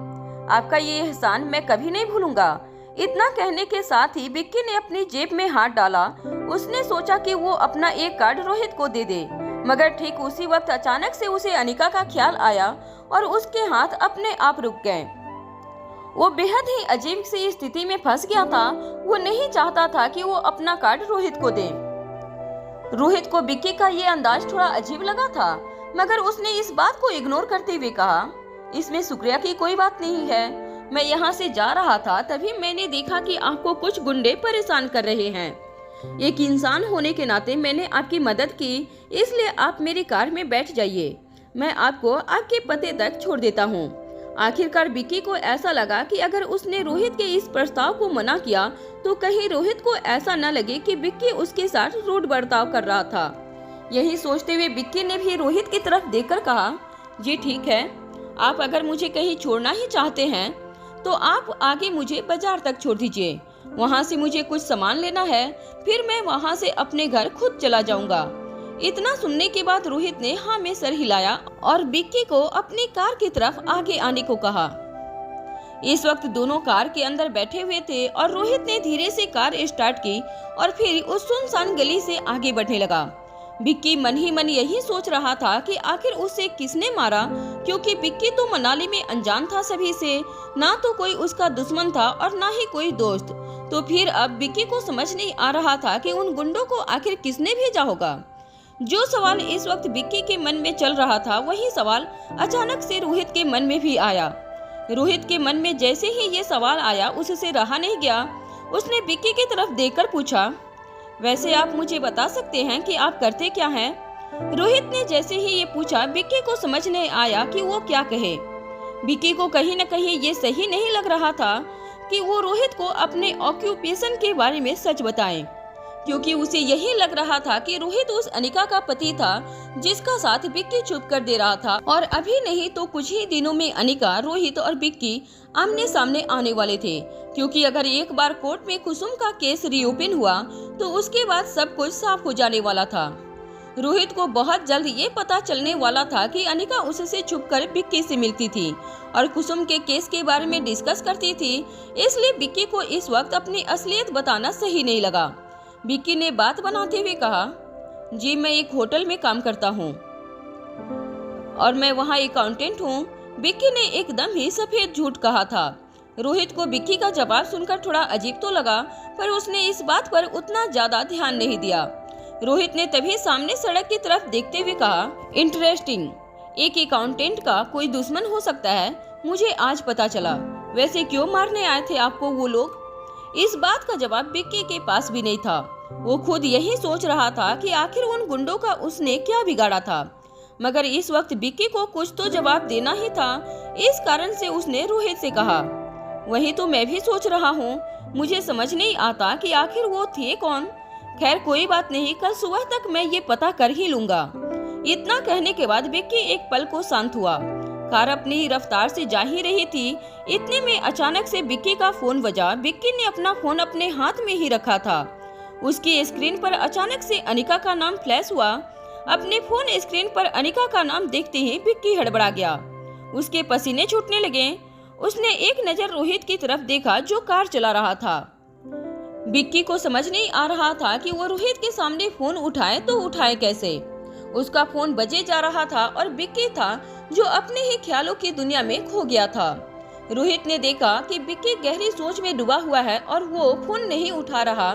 आपका ये एहसान मैं कभी नहीं भूलूंगा। इतना कहने के साथ ही विक्की ने अपनी जेब में हाथ डाला। उसने सोचा कि वो अपना एक कार्ड रोहित को दे दे, मगर ठीक उसी वक्त अचानक से उसे अनिका का ख्याल आया और उसके हाथ अपने आप रुक गए। वो बेहद ही अजीब सी स्थिति में फंस गया था। वो नहीं चाहता था कि वो अपना कार्ड रोहित को दे। रोहित को विक्की का ये अंदाज थोड़ा अजीब लगा था, मगर उसने इस बात को इग्नोर करते हुए कहा, इसमें शुक्रिया की कोई बात नहीं है। मैं यहाँ से जा रहा था, तभी मैंने देखा कि आपको कुछ गुंडे परेशान कर रहे हैं। एक इंसान होने के नाते मैंने आपकी मदद की, इसलिए आप मेरी कार में बैठ जाइए, मैं आपको आपके पते तक छोड़ देता हूँ। आखिरकार विक्की को ऐसा लगा कि अगर उसने रोहित के इस प्रस्ताव को मना किया तो कहीं रोहित को ऐसा न लगे कि विक्की उसके साथ रूड बर्ताव कर रहा था। यही सोचते हुए विक्की ने भी रोहित की तरफ देखकर कहा, जी ठीक है, आप अगर मुझे कहीं छोड़ना ही चाहते हैं तो आप आगे मुझे बाजार तक छोड़ दीजिए। वहाँ से मुझे कुछ सामान लेना है, फिर मैं वहाँ से अपने घर खुद चला जाऊंगा। इतना सुनने के बाद रोहित ने हाँ में सर हिलाया और विक्की को अपनी कार की तरफ आगे आने को कहा। इस वक्त दोनों कार के अंदर बैठे हुए थे और रोहित ने धीरे से कार स्टार्ट की और फिर उस सुनसान गली से आगे बढ़ने लगा। विक्की मन ही मन यही सोच रहा था कि आखिर उसे किसने मारा, क्योंकि विक्की तो मनाली में अनजान था सभी से, ना तो कोई उसका दुश्मन था और ना ही कोई दोस्त। तो फिर अब विक्की को समझ नहीं आ रहा था कि उन गुंडों को आखिर किसने भेजा होगा। जो सवाल इस वक्त विक्की के मन में चल रहा था, वही सवाल अचानक से रोहित के मन में भी आया। रोहित के मन में जैसे ही ये सवाल आया, उससे रहा नहीं गया। उसने विक्की की तरफ देखकर पूछा, वैसे आप मुझे बता सकते हैं कि आप करते क्या हैं? रोहित ने जैसे ही ये पूछा, विक्की को समझ नहीं आया कि वो क्या कहे। विक्की को कहीं न कहीं ये सही नहीं लग रहा था कि वो रोहित को अपने ऑक्यूपेशन के बारे में सच बताए, क्योंकि उसे यही लग रहा था कि रोहित उस अनिका का पति था जिसका साथ विक्की चुप कर दे रहा था, और अभी नहीं तो कुछ ही दिनों में अनिका, रोहित और विक्की आमने सामने आने वाले थे। क्योंकि अगर एक बार कोर्ट में कुसुम का केस रीओपन हुआ तो उसके बाद सब कुछ साफ हो जाने वाला था। रोहित को बहुत जल्द ये पता चलने वाला था कि अनिका उससे छुपकर विक्की से मिलती थी और कुसुम के केस के बारे में डिस्कस करती थी, इसलिए विक्की को इस वक्त अपनी असलियत बताना सही नहीं लगा। विक्की ने बात बनाते हुए कहा, जी मैं एक होटल में काम करता हूँ और मैं वहाँ अकाउंटेंट हूँ। विक्की ने एकदम ही सफेद झूठ कहा था। रोहित को विक्की का जवाब सुनकर थोड़ा अजीब तो लगा, पर उसने इस बात पर उतना ज्यादा ध्यान नहीं दिया। रोहित ने तभी सामने सड़क की तरफ देखते हुए कहा, इंटरेस्टिंग, एक अकाउंटेंट का कोई दुश्मन हो सकता है, मुझे आज पता चला। वैसे क्यों मारने आए थे आपको वो लोग? इस बात का जवाब विक्की के पास भी नहीं था। वो खुद यही सोच रहा था कि आखिर उन गुंडों का उसने क्या बिगाड़ा था, मगर इस वक्त विक्की को कुछ तो जवाब देना ही था। इस कारण से उसने रोहित से कहा, वही तो मैं भी सोच रहा हूँ, मुझे समझ नहीं आता कि आखिर वो थे कौन। खैर कोई बात नहीं, कल सुबह तक मैं ये पता कर ही लूंगा। इतना कहने के बाद विक्की एक पल को शांत हुआ। कार अपनी रफ्तार से जा ही रही थी, इतने में अचानक से विक्की का फोन बजा। विक्की ने अपना फोन अपने हाथ में ही रखा था। उसकी स्क्रीन पर अचानक से अनिका का नाम फ्लैश हुआ। अपने फोन स्क्रीन पर अनिका का नाम देखते ही विक्की हड़बड़ा गया, उसके पसीने छूटने लगे। उसने एक नजर रोहित की तरफ देखा जो कार चला रहा था। विक्की को समझ नहीं आ रहा था कि वो रोहित के सामने फोन उठाए तो उठाए कैसे। उसका फोन बजे जा रहा था और विक्की था जो अपने ही ख्यालों की दुनिया में खो गया था। रोहित ने देखा कि विक्की गहरी सोच में डूबा हुआ है और वो फोन नहीं उठा रहा।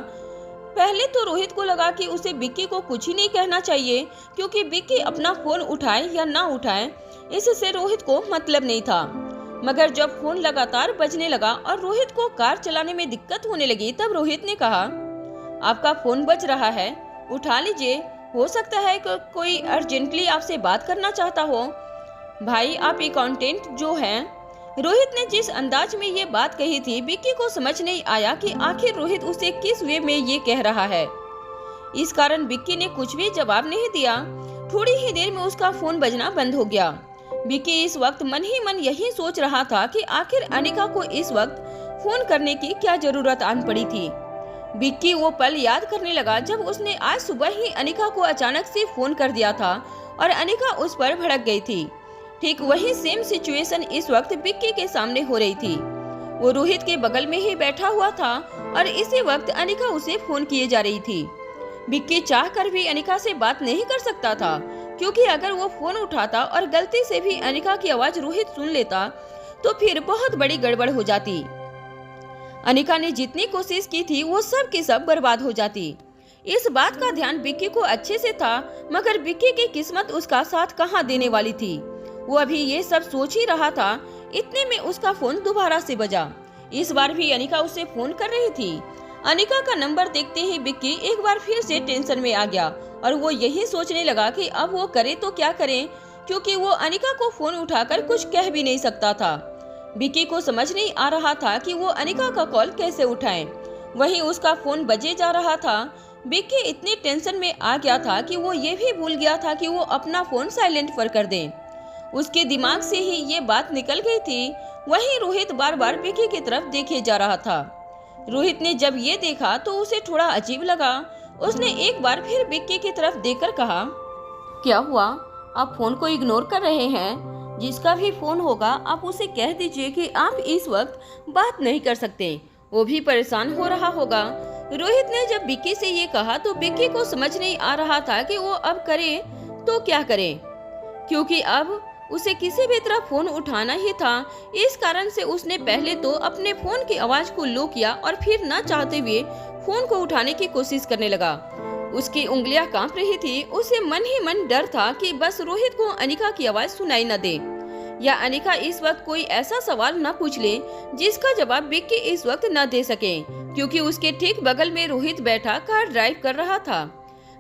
पहले तो रोहित को लगा कि उसे विक्की को कुछ ही नहीं कहना चाहिए, क्योंकि विक्की अपना फोन उठाए या ना उठाए इससे रोहित को मतलब नहीं था। मगर जब फोन लगातार बजने लगा और रोहित को कार चलाने में दिक्कत होने लगी, तब रोहित ने कहा, आपका फोन बज रहा है, उठा लीजिए, हो सकता है कि कोई अर्जेंटली आपसे बात करना चाहता हो। भाई आप अकाउंटेंट जो हैं। रोहित ने जिस अंदाज में ये बात कही थी, विक्की को समझ नहीं आया कि आखिर रोहित उसे किस वे में ये कह रहा है। इस कारण विक्की ने कुछ भी जवाब नहीं दिया। थोड़ी ही देर में उसका फोन बजना बंद हो गया। विक्की इस वक्त मन ही मन यही सोच रहा था कि आखिर अनिका को इस वक्त फोन करने की क्या जरूरत आन पड़ी थी। विक्की वो पल याद करने लगा जब उसने आज सुबह ही अनिका को अचानक से फोन कर दिया था और अनिका उस पर भड़क गई थी। ठीक वही सेम सिचुएशन इस वक्त विक्की के सामने हो रही थी। वो रोहित के बगल में ही बैठा हुआ था और इसी वक्त अनिका उसे फोन किए जा रही थी। विक्की चाहकर भी अनिका से बात नहीं कर सकता था, क्योंकि अगर वो फोन उठाता और गलती से भी अनिका की आवाज रोहित सुन लेता तो फिर बहुत बड़ी गड़बड़ हो जाती। अनिका ने जितनी कोशिश की थी वो सब की सब बर्बाद हो जाती। इस बात का ध्यान विक्की को अच्छे से था, मगर विक्की की किस्मत उसका साथ कहाँ देने वाली थी। वो अभी ये सब सोच ही रहा था, इतने में उसका फोन दोबारा से बजा। इस बार भी अनिका उसे फोन कर रही थी। अनिका का नंबर देखते ही विक्की एक बार फिर से टेंशन में आ गया और वो यही सोचने लगा कि अब वो करे तो क्या करे, क्योंकि वो अनिका को फोन उठाकर कुछ कह भी नहीं सकता था। विक्की को समझ नहीं आ रहा था कि वो अनिका का कॉल कैसे उठाए। वहीं उसका फोन बजे जा रहा था। विक्की इतनी टेंशन में आ गया था कि वो ये भी भूल गया था कि वो अपना फोन साइलेंट पर कर दे। उसके दिमाग से ही ये बात निकल गई थी। वहीं रोहित बार बार विक्की की तरफ देखे जा रहा था। रोहित ने जब ये देखा तो उसे थोड़ा अजीब लगा। उसने एक बार फिर विक्की की तरफ देखकर कहा, क्या हुआ? आप फोन को इग्नोर कर रहे हैं? जिसका भी फोन होगा आप उसे कह दीजिए कि आप इस वक्त बात नहीं कर सकते। वो भी परेशान हो रहा होगा। रोहित ने जब विक्की से ये कहा तो विक्की को समझ नहीं आ रहा था कि वो अब करे तो क्या करे, क्योंकि अब उसे किसी भी तरह फोन उठाना ही था। इस कारण से उसने पहले तो अपने फोन की आवाज को लो किया और फिर न चाहते हुए फोन को उठाने की कोशिश करने लगा। उसकी उंगलियां कांप रही थी। उसे मन ही मन डर था कि बस रोहित को अनिका की आवाज सुनाई न दे, या अनिका इस वक्त कोई ऐसा सवाल न पूछ ले जिसका जवाब विक्की इस वक्त न दे सके, क्योंकि उसके ठीक बगल में रोहित बैठा कार ड्राइव कर रहा था।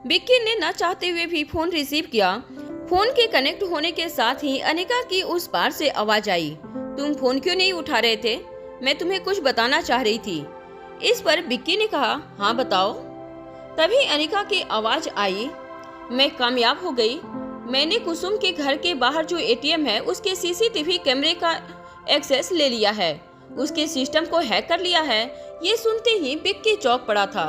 विक्की ने न चाहते हुए भी फोन रिसीव किया। फोन के कनेक्ट होने के साथ ही अनिका की उस पार से आवाज आई, तुम फोन क्यों नहीं उठा रहे थे? मैं तुम्हें कुछ बताना चाह रही थी। इस पर विक्की ने कहा, हाँ बताओ। तभी अनिका की आवाज आई, मैं कामयाब हो गई। मैंने कुसुम के घर के बाहर जो एटीएम है उसके सीसीटीवी कैमरे का एक्सेस ले लिया है, उसके सिस्टम को हैक कर लिया है। ये सुनते ही विक्की चौंक पड़ा था।